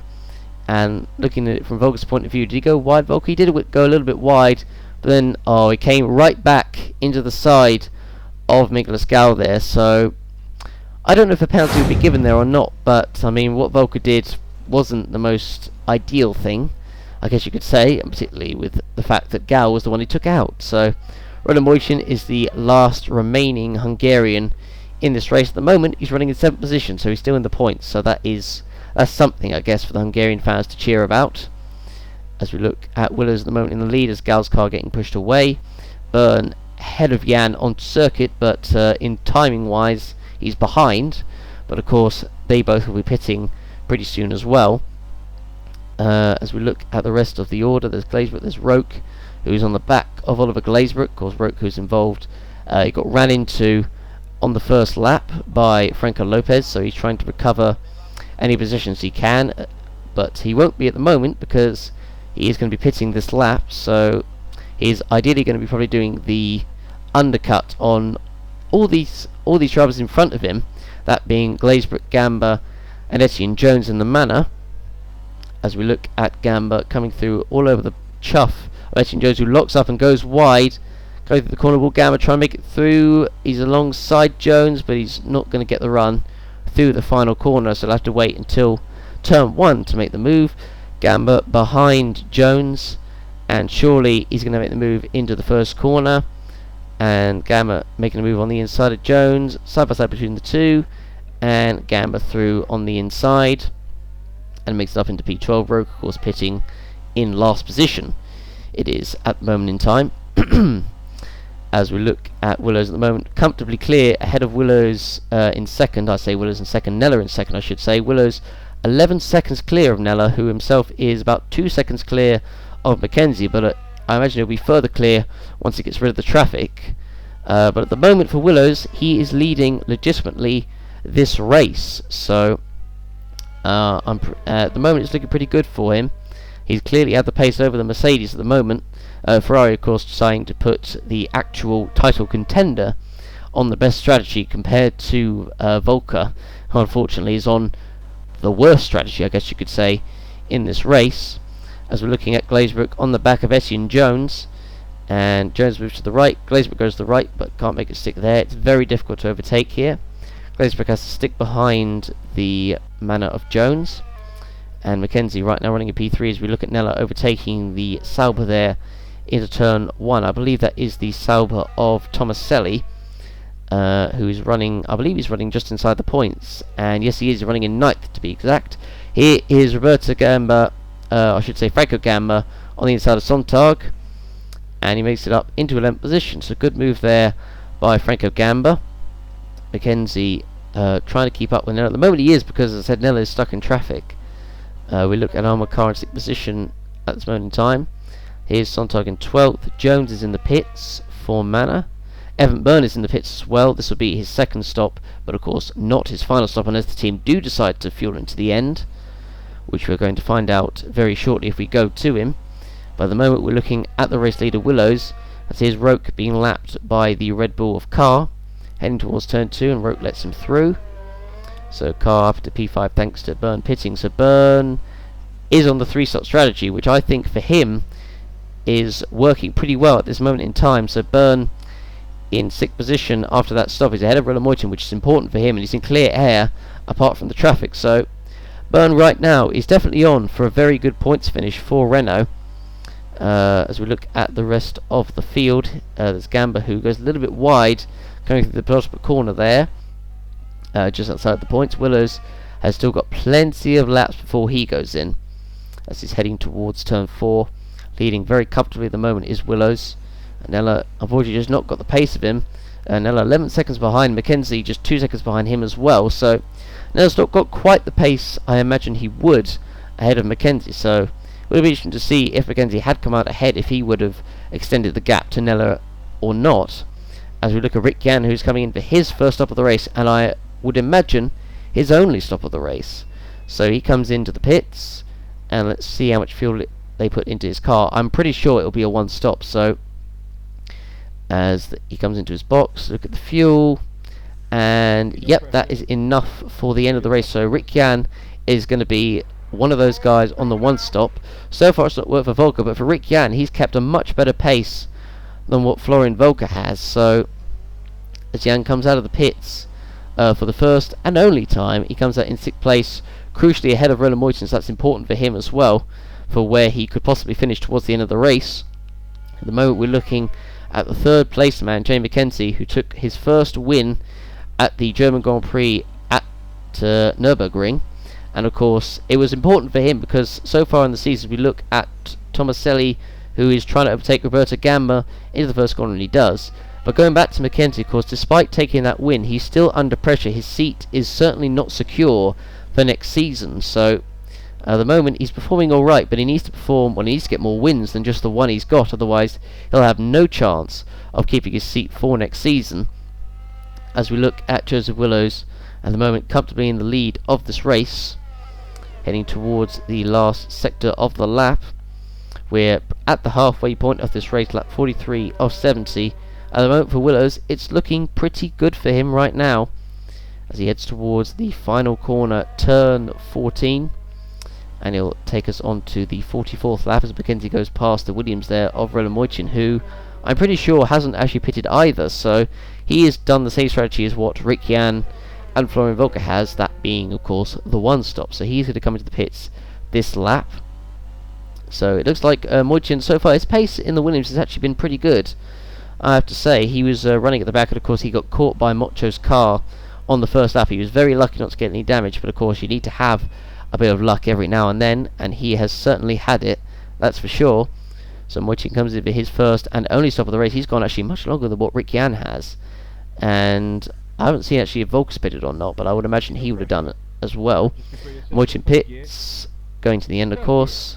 Speaker 1: and looking at it from Volker's point of view, did he go wide, Volker? He did go a little bit wide, but then he came right back into the side of Miguel Scal there. So I don't know if a penalty would be given there or not, but I mean, what Volker did wasn't the most ideal thing, I guess you could say, and particularly with the fact that Gal was the one he took out. So Roland Moishin is the last remaining Hungarian in this race at the moment. He's running in 7th position, so he's still in the points, so that's something, I guess, for the Hungarian fans to cheer about. As we look at Willows at the moment in the lead, as Gal's car getting pushed away. Byrne ahead of Jan on circuit, but in timing wise he's behind, but of course they both will be pitting pretty soon as well. As we look at the rest of the order, there's Glazebrook, there's Roke, who's on the back of Oliver Glazebrook. Of course, Roke, who's involved, he got ran into on the first lap by Franco Lopez, so he's trying to recover any positions he can, but he won't be at the moment because he is going to be pitting this lap, so he's ideally going to be probably doing the undercut on all these drivers in front of him, that being Glazebrook, Gamba and Etienne Jones in the manner. As we look at Gamba coming through all over the chuff of Etienne Jones, who locks up and goes wide, going through the corner. Will Gamba try and make it through? He's alongside Jones, but he's not going to get the run through the final corner, so he'll have to wait until turn 1 to make the move. Gamba behind Jones, and surely he's going to make the move into the first corner, and Gamba making a move on the inside of Jones, side by side between the two, and Gamba through on the inside, and makes it up into P12. Roke, of course, pitting in last position. It is at the moment in time. As we look at Willows at the moment, comfortably clear ahead of Willows in second. I say Willows in second, Nella in second, I should say. Willows 11 seconds clear of Nella, who himself is about 2 seconds clear of Mackenzie, but I imagine he'll be further clear once he gets rid of the traffic. But at the moment for Willows, he is leading legitimately this race, so at the moment it's looking pretty good for him. He's clearly had the pace over the Mercedes at the moment. Ferrari, of course, deciding to put the actual title contender on the best strategy compared to Volker, who unfortunately is on the worst strategy, I guess you could say, in this race. As we're looking at Glazebrook on the back of Etienne Jones, and Jones moves to the right, Glazebrook goes to the right, but can't make it stick there. It's very difficult to overtake here. Glazebrook has to stick behind the manor of Jones, and Mackenzie right now running a P3 as we look at Nella overtaking the Sauber there into turn 1. I believe that is the Sauber of Tomaselli, who is running, I believe he's running just inside the points, and yes he is running in 9th to be exact. Here is Roberto Gamba, I should say Franco Gamba, on the inside of Sontag, and he makes it up into 11th position, so good move there by Franco Gamba. Mackenzie trying to keep up with Nella. At the moment he is, because as I said, Nella is stuck in traffic. We look at Armour Car in 6th position at this moment in time. Here's Sontag in 12th. Jones is in the pits for Manor. Evan Byrne is in the pits as well. This will be his second stop, but of course not his final stop unless the team do decide to fuel into the end, which we're going to find out very shortly if we go to him. By the moment we're looking at the race leader Willows. That's his Roke being lapped by the Red Bull of Carr, heading towards turn 2, and Roke lets him through. So Carr up to P5 thanks to Byrne pitting. So Byrne is on the 3-stop strategy, which I think for him is working pretty well at this moment in time. So Byrne in 6th position after that stop is ahead of Renault, which is important for him, and he's in clear air apart from the traffic. So Byrne right now is definitely on for a very good points finish for Renault. As we look at the rest of the field, there's Gamba, who goes a little bit wide going through the penultimate corner there, just outside the points. Willows has still got plenty of laps before he goes in, as he's heading towards turn 4. Leading very comfortably at the moment is Willows. Nella unfortunately just not got the pace of him. Nella 11 seconds behind. Mackenzie just 2 seconds behind him as well. So Nella's not got quite the pace I imagine he would ahead of Mackenzie. So it would be interesting to see if Mackenzie had come out ahead, if he would have extended the gap to Nella or not. As we look at Rick Yan, who's coming in for his first stop of the race, and I would imagine his only stop of the race. So he comes into the pits, and let's see how much fuel they put into his car. I'm pretty sure it'll be a 1-stop. So as he comes into his box, look at the fuel, and yep, that is enough for the end of the race. So Rick Yan is going to be one of those guys on the 1-stop. So far it's not worked for Volker, but for Rick Yan, he's kept a much better pace than what Florian Volker has. So as Yan comes out of the pits for the first and only time, he comes out in 6th place, crucially ahead of Roland Moyton, so that's important for him as well, for where he could possibly finish towards the end of the race. At the moment we're looking at the 3rd place man, Jay Mackenzie, who took his first win at the German Grand Prix at Nürburgring, and of course it was important for him because so far in the season we look at Tomaselli, who is trying to overtake Roberto Gamba into the first corner, and he does. But going back to Mackenzie, of course, despite taking that win, he's still under pressure. His seat is certainly not secure for next season. So at the moment he's performing alright, but he needs to perform, well, he needs to get more wins than just the one he's got, otherwise he'll have no chance of keeping his seat for next season. As we look at Joseph Willows at the moment comfortably in the lead of this race, heading towards the last sector of the lap. We're at the halfway point of this race, lap 43 of 70. At the moment for Willows, it's looking pretty good for him right now, as he heads towards the final corner, turn 14. And he'll take us on to the 44th lap as Mackenzie goes past the Williams there of Roland Moyton, who I'm pretty sure hasn't actually pitted either. So he has done the same strategy as what Rick Yan and Florian Volker has, that being of course the 1-stop. So he's going to come into the pits this lap. So it looks like Mojin, so far his pace in the Williams has actually been pretty good. I have to say, he was running at the back, and of course he got caught by Mocho's car on the first lap. He was very lucky not to get any damage, but of course you need to have a bit of luck every now and then, and he has certainly had it, that's for sure. So Mojin comes in for his first and only stop of the race. He's gone actually much longer than what Rick Yan has, and I haven't seen actually if Volker's pitted or not, but I would imagine he would have done it as well. Mojin pits, going to the end of course,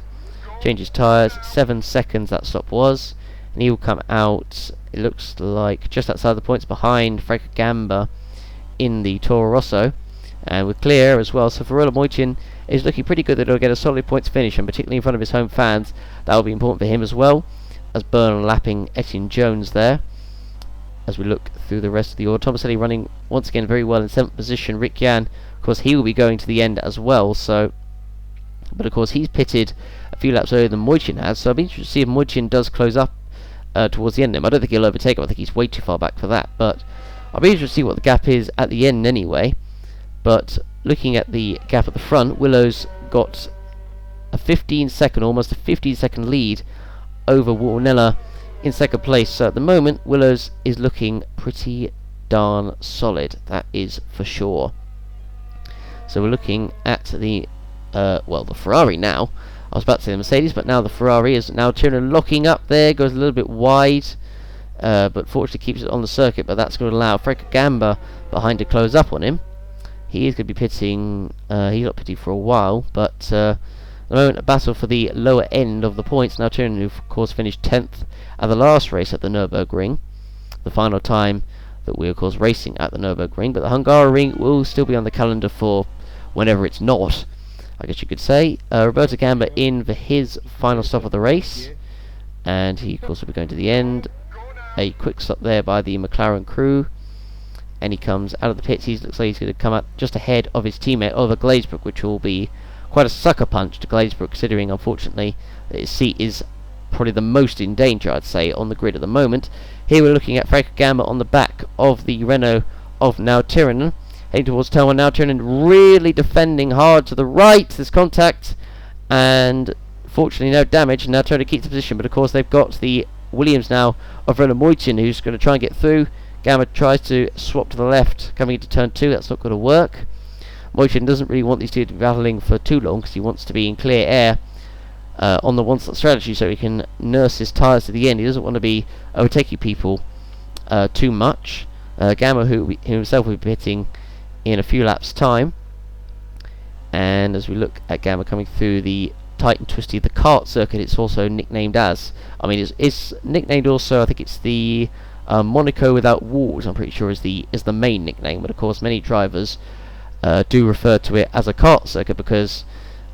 Speaker 1: changes tyres, 7 seconds that stop was, and he will come out, it looks like, just outside the points behind Frank Gamba in the Toro Rosso, and with clear air as well. So for Mojin is looking pretty good that he'll get a solid points finish, and particularly in front of his home fans, that will be important for him as well, as Byrne lapping Etienne Jones there. As we look through the rest of the order, Tomaselli running once again very well in 7th position. Rick Yan, of course, he will be going to the end as well, so, but of course he's pitted a few laps earlier than Mojin has, so I'll be interested to see if Mojin does close up towards the end of him. I don't think he'll overtake him, I think he's way too far back for that, but I'll be interested to see what the gap is at the end anyway. But looking at the gap at the front, Willow's got a 15-second, almost a 15-second lead over Warnella in second place. So at the moment, Willow's is looking pretty darn solid, that is for sure. So we're looking at the, well, the Ferrari now. I was about to say the Mercedes, but now the Ferrari is now turning, locking up there, goes a little bit wide, but fortunately keeps it on the circuit, but that's going to allow Frank Gamba behind to close up on him. He is going to be pitting, he's not pitting for a while, but at the moment a battle for the lower end of the points. Now Turin, who of course finished 10th at the last race at the Nürburgring, the final time that we're of course racing at the Nürburgring, but the Hungarian will still be on the calendar for whenever it's not, I guess you could say. Roberto Gamba in for his final stop of the race, and he of course will be going to the end. A quick stop there by the McLaren crew, and he comes out of the pits. He looks like he's going to come up just ahead of his teammate Oliver Glazebrook, which will be quite a sucker punch to Glazebrook, considering unfortunately that his seat is probably the most in danger, I'd say, on the grid at the moment. Here we're looking at Frank Gamba on the back of the Renault of Now Tyrrell, heading towards turn 1. Now Tyrrell really defending hard to the right. There's contact, and fortunately no damage. Now Tyrrell keeps the position, but of course they've got the Williams now of Renault Mojin, who's going to try and get through. Gamba tries to swap to the left, coming into turn 2. That's not going to work. Mojin doesn't really want these two to be battling for too long, because he wants to be in clear air on the one-stop strategy, so he can nurse his tyres to the end. He doesn't want to be overtaking people too much. Gamba, who himself will be pitting in a few laps' time. And as we look at Gamba coming through the tight and twisty the kart circuit, it's also nicknamed as, I mean, it's nicknamed also, I think it's the Monaco without walls, I'm pretty sure is the main nickname, but of course many drivers do refer to it as a kart circuit because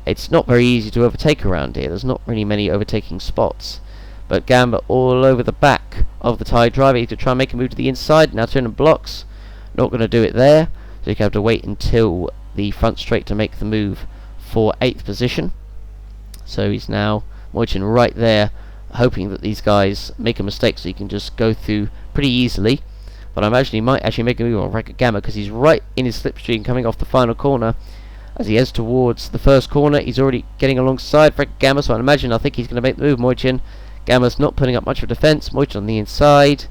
Speaker 1: it's not very easy to overtake around here. There's not really many overtaking spots. But Gamba all over the back of the Thai driver to try and make a move to the inside. Now turning blocks, not going to do it there, so you have to wait until the front straight to make the move for 8th position. So he's now watching right there, hoping that these guys make a mistake so he can just go through pretty easily. But I imagine he might actually make a move on Frank Gamba because he's right in his slipstream coming off the final corner. As he heads towards the first corner, he's already getting alongside Frank Gamba, so I think he's going to make the move. Mojin, Gamba's not putting up much of a defence. Mojin on the inside,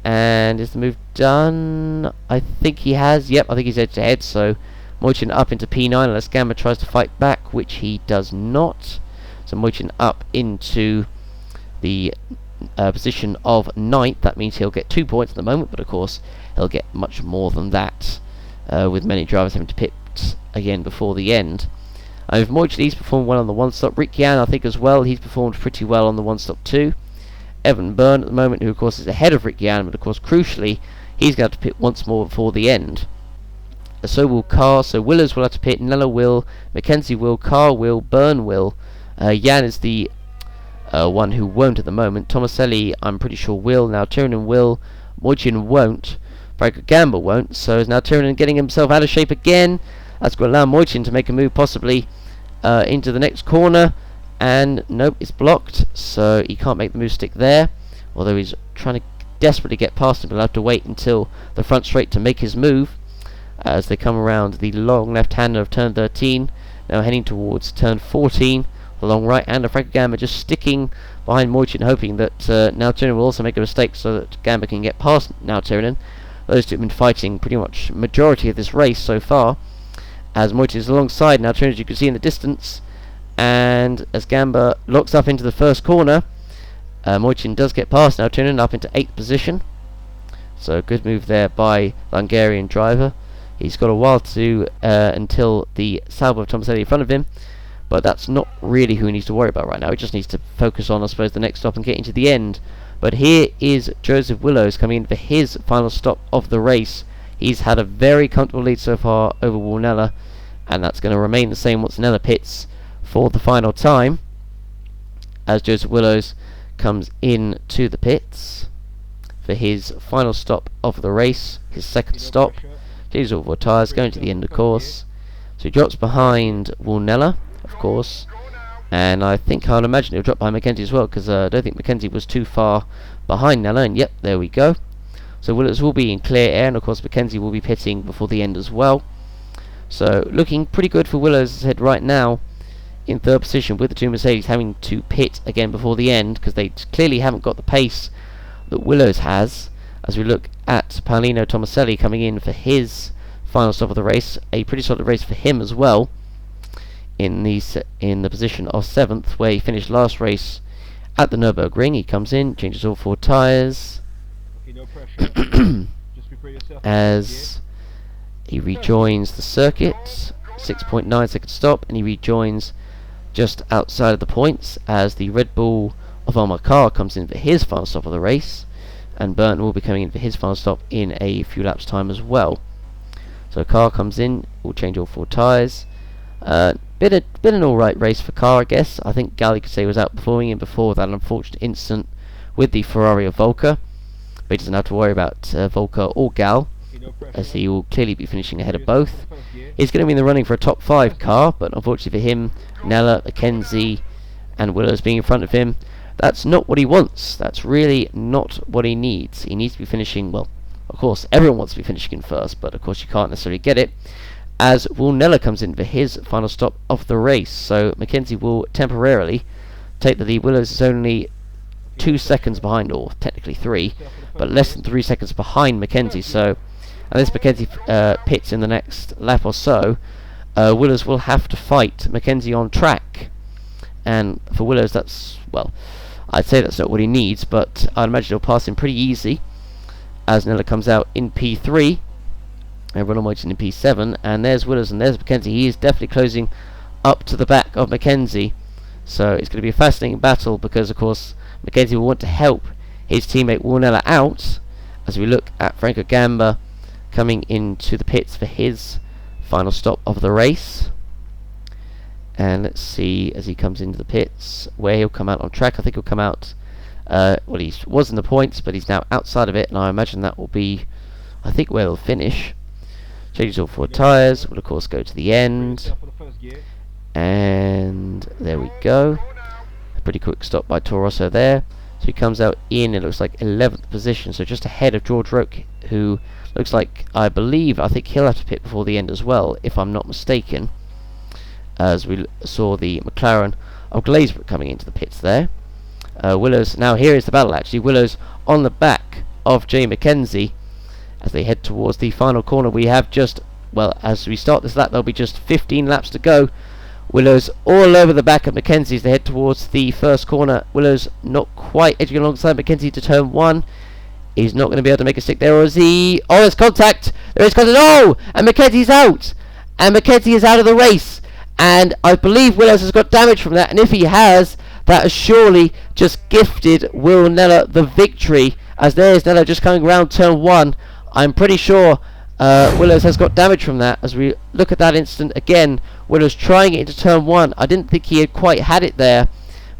Speaker 1: and is the move done? I think he has. Yep, I think he's edge to head. So Mojin up into P9 unless Gamba tries to fight back, which he does not. So Mojin up into the position of 9th. That means he'll get 2 points at the moment, but of course he'll get much more than that, with many drivers having to pit again before the end. With Mojin, he's performed well on the one-stop. Rick Yan, I think as well, he's performed pretty well on the one-stop too. Evan Byrne at the moment, who of course is ahead of Rick Yan, but of course crucially he's going to have to pit once more before the end. So will Carr, so Willers will have to pit, Nella will, Mackenzie will, Carr will, Byrne will. Yan is the one who won't at the moment. Tomaselli, I'm pretty sure, will. Now Tyrrell will. Mojin won't. Frank Gamba won't. So is now Tyrrell getting himself out of shape again. That's going to allow Mojin to make a move possibly into the next corner. And nope, it's blocked. So he can't make the move stick there. Although he's trying to desperately get past him. He'll have to wait until the front straight to make his move. As they come around the long left-hander of turn 13. Now heading towards turn 14. the long right hander Franco Gamba just sticking behind Mojcin, hoping that now Tyrrell will also make a mistake so that Gamba can get past now Tyrrell. Those two have been fighting pretty much majority of this race so far, as Mojcin is alongside now Tyrrell, as you can see in the distance, and as Gamba locks up into the first corner, Mojcin does get past now Tyrrell up into 8th position. So good move there by the Hungarian driver. He's got a while to until the Salvo of Tomaselli in front of him, but that's not really who he needs to worry about right now. He just needs to focus on, I suppose, the next stop and getting to the end. But here is Joseph Willows coming in for his final stop of the race. He's had a very comfortable lead so far over Walnella, and that's going to remain the same once Nella pits for the final time, as Joseph Willows comes in to the pits for his final stop of the race, his second stop. Changes all 4 tyres, going to the end of course. So he drops behind Walnella, of course, and I think I'll imagine he'll drop behind Mackenzie as well, because I don't think Mackenzie was too far behind Nella, and yep, there we go. So Willows will be in clear air, and of course Mackenzie will be pitting before the end as well. So looking pretty good for Willows' head right now, in 3rd position, with the 2 Mercedes having to pit again before the end, because they clearly haven't got the pace that Willows has. As we look at Paolino Tomaselli coming in for his final stop of the race, a pretty solid race for him as well, in the position of 7th, where he finished last race at the Nürburgring. He comes in, changes all 4 tyres, as he rejoins the circuit, 6.9 second stop, and he rejoins just outside of the points as the Red Bull of Omar Carr comes in for his final stop of the race, and Burton will be coming in for his final stop in a few laps time as well. So Carr comes in, will change all 4 tyres. Been an alright race for Carr, I guess. I think Gal, you could say, was outperforming him before that unfortunate incident with the Ferrari of Volker, but he doesn't have to worry about Volker or Gal, as he will clearly be finishing ahead of both. He's going to be in the running for a top 5 car, but unfortunately for him, Nella, Mackenzie and Willows being in front of him, that's not what he wants. That's really not what he needs. He needs to be finishing, well, of course everyone wants to be finishing in first, but of course you can't necessarily get it, as Walnella comes in for his final stop of the race. So Mackenzie will temporarily take the lead. Willows is only 2 seconds behind, or technically 3, but less than 3 seconds behind Mackenzie. So unless Mackenzie pits in the next lap or so, Willows will have to fight Mackenzie on track. And for Willows, that's, well, I'd say that's not what he needs, but I'd imagine he'll pass him pretty easy, as Nella comes out in P3 and Ronald Mojcin in P7, and there's Willows and there's Mackenzie. He is definitely closing up to the back of Mackenzie, so it's going to be a fascinating battle, because of course Mackenzie will want to help his teammate Walnella out, as we look at Franco Gamba coming into the pits for his final stop of the race. And let's see, as he comes into the pits, where he'll come out on track. I think he'll come out, well, he was in the points, but he's now outside of it, and I imagine that will be, I think, where he'll finish. Changes all 4 tyres, will of course go to the end, and there we go. A pretty quick stop by Toro Rosso there. So he comes out in, it looks like 11th position, so just ahead of George Roque, who looks like, I think he'll have to pit before the end as well, if I'm not mistaken, as we saw the McLaren of Glazebrook coming into the pits there. Willows, now here is the battle actually, Willows on the back of Jay Mackenzie as they head towards the final corner. We have just, well, as we start this lap, there'll be just 15 laps to go. Willows all over the back of Mackenzie as they head towards the first corner. Willows not quite edging alongside Mackenzie to turn 1. He's not going to be able to make a stick there, or is he? Oh, there's contact! There is contact! Oh! And Mackenzie's out! And Mackenzie is out of the race! And I believe Willows has got damage from that, and if he has, that has surely just gifted Will Nella the victory, as there's Nella just coming around turn 1. I'm pretty sure Willows has got damage from that. As we look at that incident again, Willows trying it into turn 1. I didn't think he had quite had it there,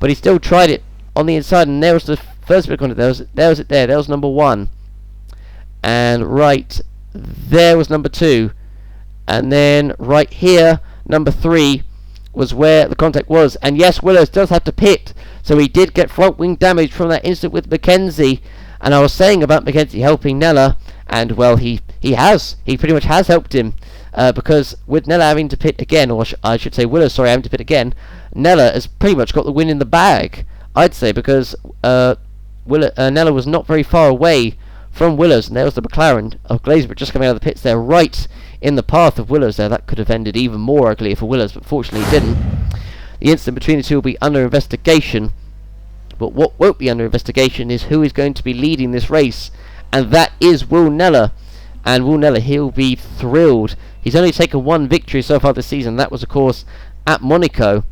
Speaker 1: but he still tried it on the inside, and there was the first bit of contact. There was number 1, and right there was number 2, and then right here number 3 was where the contact was. And yes, Willows does have to pit, so he did get front wing damage from that incident with Mackenzie. And I was saying about Mackenzie helping Nella, and well, he pretty much has helped him, because with Nella having to pit again, or I should say Willows, sorry, having to pit again, Nella has pretty much got the win in the bag, I'd say, because Nella was not very far away from Willows, and there was the McLaren of Glazebrook just coming out of the pits there, right in the path of Willows there. That could have ended even more ugly for Willows, but fortunately it didn't. The incident between the two will be under investigation, but what won't be under investigation is who is going to be leading this race, and that is Will Nella. And Will Nella, he'll be thrilled. He's only taken one victory so far this season. That was, of course, at Monaco,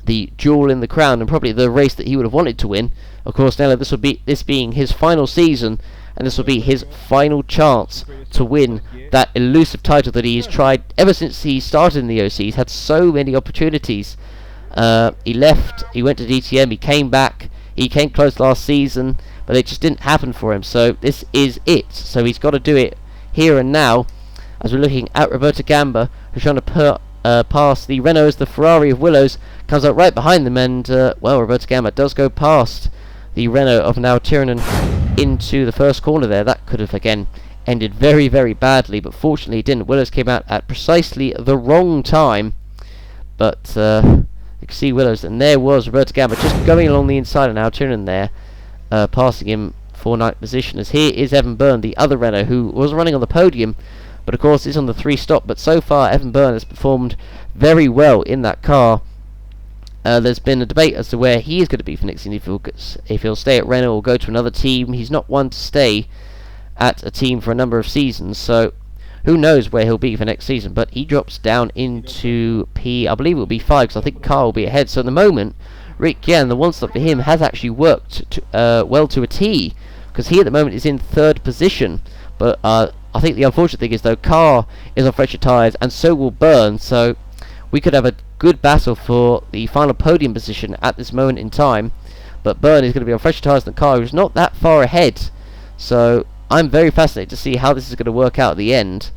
Speaker 1: the jewel in the crown, and probably the race that he would have wanted to win. Of course, Nella, this being his final season, and this will be his final chance to win that elusive title that he has tried ever since he started in the OC. He's had so many opportunities. He left, he went to DTM, he came back, he came close last season, but it just didn't happen for him. So this is it. So he's got to do it here and now, as we're looking at Roberto Gamba, who's trying to pass the Renault as the Ferrari of Willows comes up right behind them, and well, Roberto Gamba does go past the Renault of now Tiranen into the first corner there. That could have again ended very, very badly, but fortunately it didn't. Willows came out at precisely the wrong time, but you can see Willows, and there was Roberto Gamba just going along the inside of now Tiranen there, passing him for ninth position. As here is Evan Byrne, the other Renault, who was running on the podium, but of course is on the 3 stop. But so far Evan Byrne has performed very well in that car. There's been a debate as to where he is going to be for next season, if he'll stay at Renault or go to another team. He's not one to stay at a team for a number of seasons, so who knows where he'll be for next season. But he drops down into I believe it will be 5, because I think Carl will be ahead. So at the moment, Rick Yan, the one stop for him, has actually worked well to a T, because he at the moment is in 3rd position. But I think the unfortunate thing is, though, Carr is on fresher tyres, and so will Byrne, so we could have a good battle for the final podium position at this moment in time. But Byrne is going to be on fresher tyres than Carr, who's not that far ahead. So I'm very fascinated to see how this is going to work out at the end.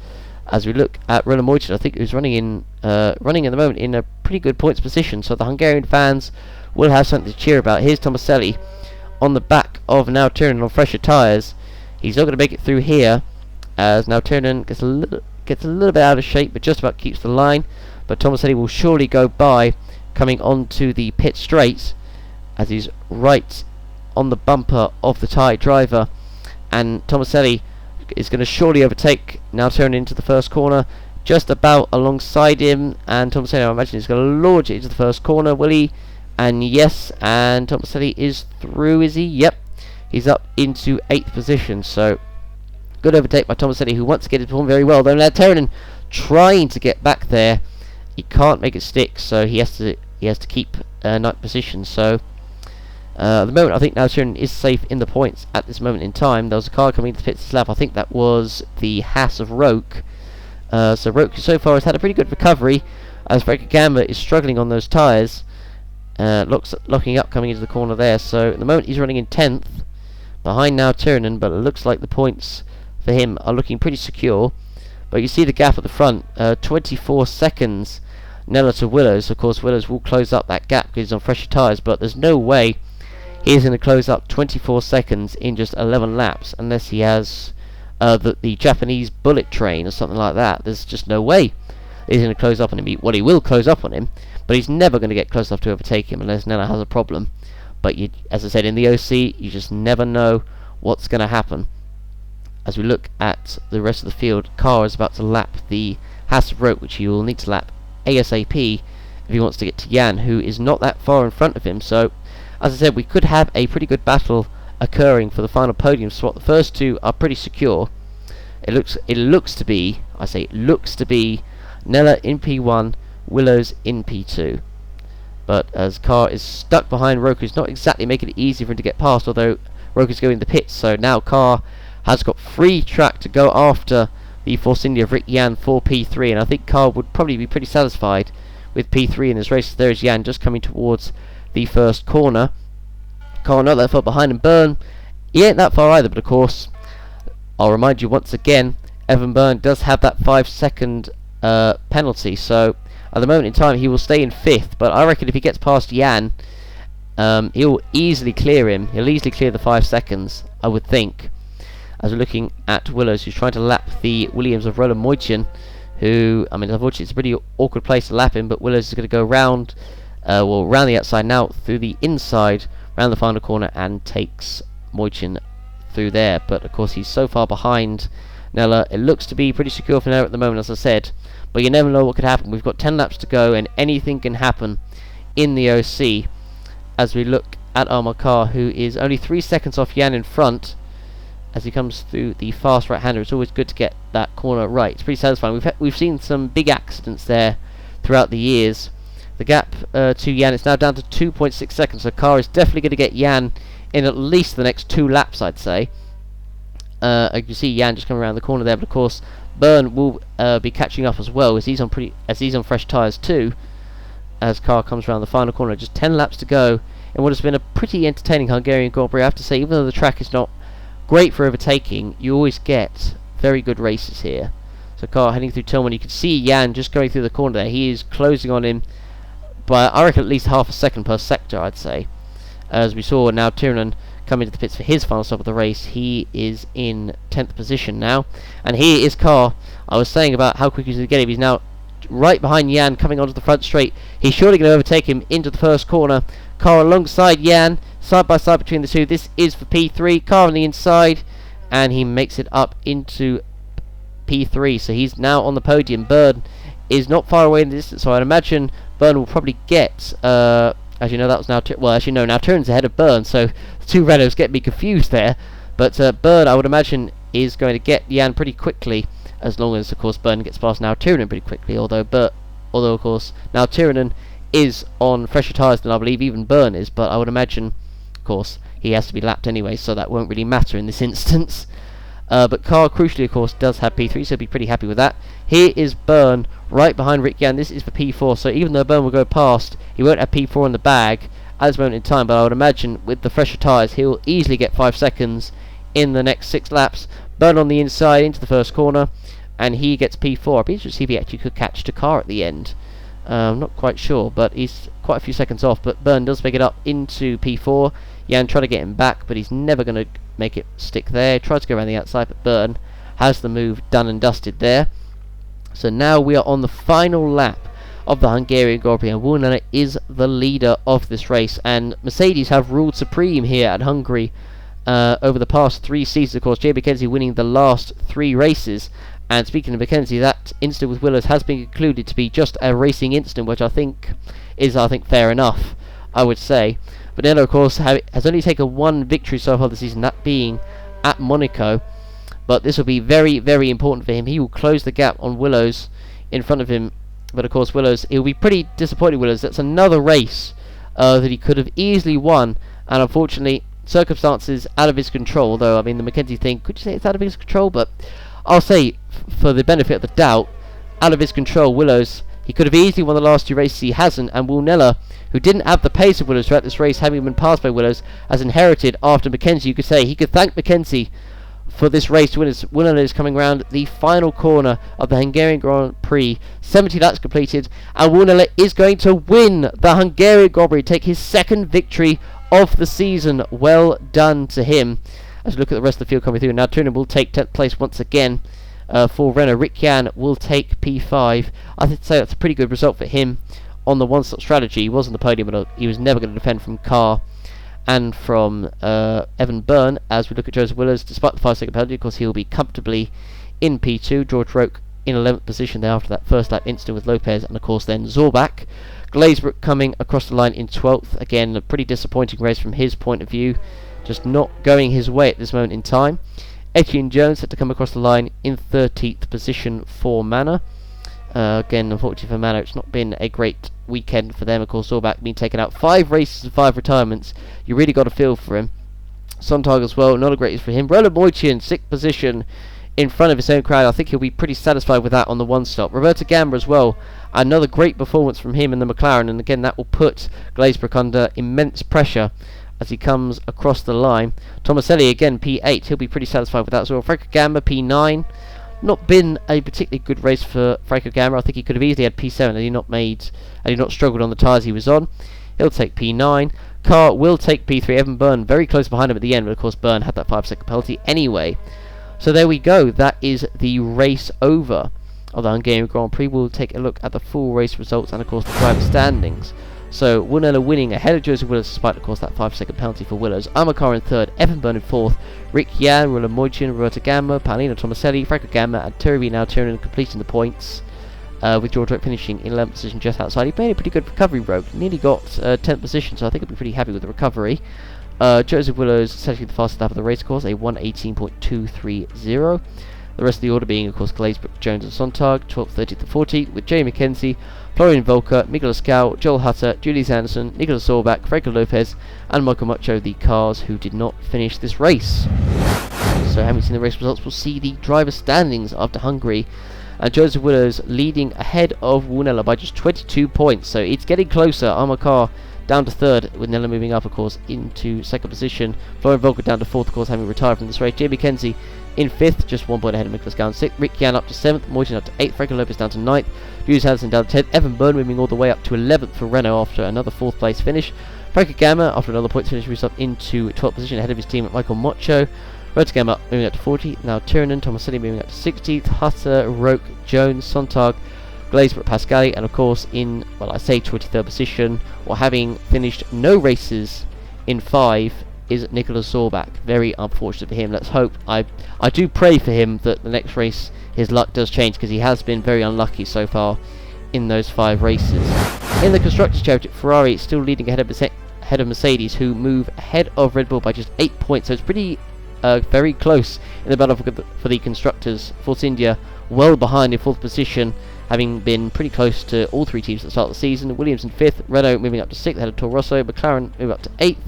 Speaker 1: As we look at Roland Moitin, I think who's running at the moment in a pretty good points position, so the Hungarian fans will have something to cheer about. Here's Tomaselli on the back of now Tiranen on fresher tyres. He's not going to make it through here, as now Tiranen gets a little bit out of shape, but just about keeps the line. But Tomaselli will surely go by, coming onto the pit straight, as he's right on the bumper of the Thai driver, and Tomaselli is going to surely overtake now Tiranen into the first corner, just about alongside him. And Tomaselli, I imagine, is going to launch it into the first corner, will he? And yes, and Tomaselli is through, is he? Yep, he's up into 8th position. So good overtake by Tomaselli, who once again performed very well, though now Tiranen trying to get back there. He can't make it stick, so he has to keep 9th position. So at the moment, I think now Tiranen is safe in the points at this moment in time. There was a car coming into the pits this lap. I think that was the Haas of Roke. So Roke so far has had a pretty good recovery, as Roberto Gamba is struggling on those tyres. Locking up coming into the corner there. So at the moment he's running in 10th, behind now Tiranen, but it looks like the points for him are looking pretty secure. But you see the gap at the front, 24 seconds Nella to Willows. Of course Willows will close up that gap because he's on fresher tyres, but there's no way he's going to close up 24 seconds in just 11 laps unless he has the Japanese bullet train or something like that. There's just no way he's going to close up on him. Well, he will close up on him, but he's never going to get close enough to overtake him unless Nella has a problem. But as I said, in the OC, you just never know what's going to happen. As we look at the rest of the field, Carr is about to lap the Haas of Roke, which he will need to lap ASAP if he wants to get to Jan, who is not that far in front of him. So, as I said, we could have a pretty good battle occurring for the final podium spot. The first two are pretty secure. It looks to be, I say it looks to be, Nella in P1, Willows in P2. But as Carr is stuck behind Roke, who's not exactly making it easy for him to get past, although Roke is going in the pits, so now Carr has got free track to go after the Force India of Rick Yan for P3, and I think Carr would probably be pretty satisfied with P3 in this race. There is Yan just coming towards the first corner. Carr not that far behind him. Byrne, he ain't that far either, but of course, I'll remind you once again, Evan Byrne does have that 5-second penalty, so at the moment in time he will stay in 5th, but I reckon if he gets past Yan, he'll easily clear him. He'll easily clear the 5 seconds, I would think. As we're looking at Willows, who's trying to lap the Williams of Roland Moitin, who, I mean, unfortunately it's a pretty awkward place to lap him, but Willows is going to go round well, round the outside now through the inside, round the final corner, and takes Moichin through there. But of course, he's so far behind Nella. It looks to be pretty secure for now at the moment, as I said. But you never know what could happen. We've got 10 laps to go, and anything can happen in the OC. As we look at Armakar, who is only 3 seconds off Jan in front, as he comes through the fast right-hander. It's always good to get that corner right. It's pretty satisfying. We've seen some big accidents there throughout the years. The gap to Jan is now down to 2.6 seconds. So car is definitely going to get Jan in at least the next 2 laps, I'd say. You can see Jan just coming around the corner there, but of course Byrne will be catching up as well, as he's on fresh tyres too. As car comes around the final corner, just 10 laps to go in what has been a pretty entertaining Hungarian Grand Prix. I have to say, even though the track is not great for overtaking, you always get very good races here. So car heading through Tillman, you can see Jan just going through the corner there. He is closing on him by, I reckon, at least half a second per sector, I'd say. As we saw now Tyrrell come into the pits for his final stop of the race. He is in 10th position now. And here is Carr. I was saying about how quick he's going to get him. He's now right behind Jan, coming onto the front straight. He's surely going to overtake him into the first corner. Carr alongside Jan, side by side between the two. This is for P3. Carr on the inside, and he makes it up into P3. So he's now on the podium. Byrne is not far away in the distance, so I'd imagine Byrne will probably get... as you know, that was now... now Tyrrell's ahead of Byrne, so the two Renaults get me confused there. But Byrne, I would imagine, is going to get Jan pretty quickly, as long as, of course, Byrne gets past now Tyrrell pretty quickly. Although, of course, now Tyrrell is on fresher tyres than I believe even Byrne is. But I would imagine, of course, he has to be lapped anyway, so that won't really matter in this instance. But Carr, crucially, of course, does have P3, so he'll be pretty happy with that. Here is Byrne, right behind Rick Jan. This is for P4, so even though Byrne will go past, he won't have P4 in the bag at this moment in time, but I would imagine with the fresher tyres, he'll easily get 5 seconds in the next 6 laps. Byrne on the inside into the first corner, and he gets P4. I'd be interested to see if he actually could catch the car at the end. I'm not quite sure, but he's quite a few seconds off, but Byrne does pick it up into P4. Jan trying to get him back, but he's never going to make it stick there. Tries to go around the outside, but Byrne has the move done and dusted there. So now we are on the final lap of the Hungarian Grand Prix, and Woolner is the leader of this race. And Mercedes have ruled supreme here at Hungary over the past 3 seasons. Of course, Jay McKenzie winning the last 3 races. And speaking of McKenzie, that incident with Willows has been concluded to be just a racing incident, which I think is fair enough, I would say. But Nello, of course, has only taken 1 victory so far this season, that being at Monaco. But this will be very, very important for him. He will close the gap on Willows in front of him. But of course, Willows, he'll be pretty disappointed. Willows, that's another race that he could have easily won, and unfortunately, circumstances out of his control. Although, I mean, the McKenzie thing, could you say it's out of his control? But I'll say, for the benefit of the doubt, out of his control, Willows, he could have easily won the last 2 races. He hasn't, and Woolnella, who didn't have the pace of Willows throughout this race, having been passed by Willows, has inherited after McKenzie. You could say he could thank McKenzie for this race to win. Woolnella is coming round the final corner of the Hungarian Grand Prix. 70 laps completed, and Woolnella is going to win the Hungarian Grand Prix, take his 2nd victory of the season. Well done to him. As we look at the rest of the field coming through, now Turin will take 10th place once again. For Renault, Rick Jan will take P5. I think say that's a pretty good result for him on the one-stop strategy. He was on the podium, but he was never going to defend from Carr and from Evan Byrne. As we look at Joseph Willows, despite the 5-second penalty, of course, he'll be comfortably in P2. George Roque in 11th position there after that first lap incident with Lopez, and of course then Zorbach. Glazebrook coming across the line in 12th. Again, a pretty disappointing race from his point of view, just not going his way at this moment in time. Etienne Jones had to come across the line in 13th position for Manor. Again, unfortunately for Manor, it's not been a great weekend for them. Of course, Zorbach being taken out 5 races and 5 retirements. You really got a feel for him. Sontag as well, not a great race for him. Roland Moitian, 6th position in front of his own crowd. I think he'll be pretty satisfied with that on the one stop. Roberto Gamba as well, another great performance from him in the McLaren, and again that will put Glazebrook under immense pressure as he comes across the line. Tomaselli again P8, he'll be pretty satisfied with that as well. Franco Gamba P9, not been a particularly good race for Franco Gamba. I think he could have easily had P7 had he not struggled on the tyres he was on. He'll take P9. Carr will take P3. Evan Byrne very close behind him at the end, but of course Byrne had that 5-second penalty anyway. So there we go, that is the race over of the Hungarian Grand Prix. We'll take a look at the full race results and of course the driver standings So Wunella winning ahead of Joseph Willows, despite of course that 5-second penalty for Willows. Amakar in third, Evan Byrne in fourth, Rick Yan, Rula Moichin, Roberta Gamma, Paulino Tomaselli, Franco Gamma, and Turby now turning completing the points. With George Roke finishing in 11th position just outside. He made a pretty good recovery, Roke. Nearly got 10th position, so I think he'll be pretty happy with the recovery. Joseph Willows essentially the fastest lap of the race course, a 1:18.230. The rest of the order being, of course, Glazebrook, Jones and Sontag, 12th, 13th and 14th, with Jay McKenzie, Florian Volker, Miguel Scow, Joel Hutter, Julius Anderson, Nicolas Sorbach, Franco Lopez, and Michael Mucho, the cars who did not finish this race. So having seen the race results, we'll see the driver standings after Hungary. And Joseph Willows leading ahead of Wunella by just 22 points. So it's getting closer. Amakar down to third, with Nella moving up, of course, into second position. Florian Volker down to fourth, of course, having retired from this race. Jamie Kenzie in fifth, just 1 point ahead of Nicholas Gowan sixth. Rick Yan up to seventh. Moyton up to eighth. Franco Lopez down to ninth. Julius Hansen down to 10th. Evan Byrne moving all the way up to 11th for Renault after another fourth place finish. Franco Gamma, after another point finish, moves up into 12th position ahead of his team at Michael Mocho. Roberta Gamma moving up to 40th. Now Tiernan, Tomaselli moving up to 16th. Hutter, Roke, Jones, Sontag, Glazebrook, Pascali, and of course in, well, I say 23rd position, or having finished no races in 5, is Nicolas Sorbach. Very unfortunate for him. Let's hope, I do pray for him that the next race his luck does change, because he has been very unlucky so far in those 5 races. In the Constructors' Championship, Ferrari still leading ahead of Mercedes, who move ahead of Red Bull by just 8 points, so it's pretty very close in the battle for the Constructors. Force India well behind in 4th position, having been pretty close to all 3 teams at the start of the season. Williams in 5th, Renault moving up to 6th ahead of Toro Rosso, McLaren moving up to 8th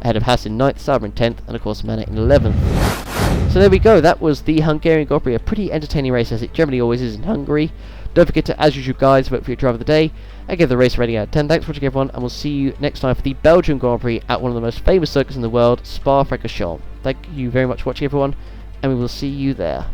Speaker 1: ahead of Haas in 9th, Sauber in 10th, and of course Manor in 11th. So there we go, that was the Hungarian Grand Prix, a pretty entertaining race as it generally always is in Hungary. Don't forget to, as usual guys, vote for your driver of the day and give the race a rating out of 10. Thanks for watching everyone, and we'll see you next time for the Belgian Grand Prix at one of the most famous circuits in the world, Spa-Francorchamps. Thank you very much for watching everyone, and we will see you there.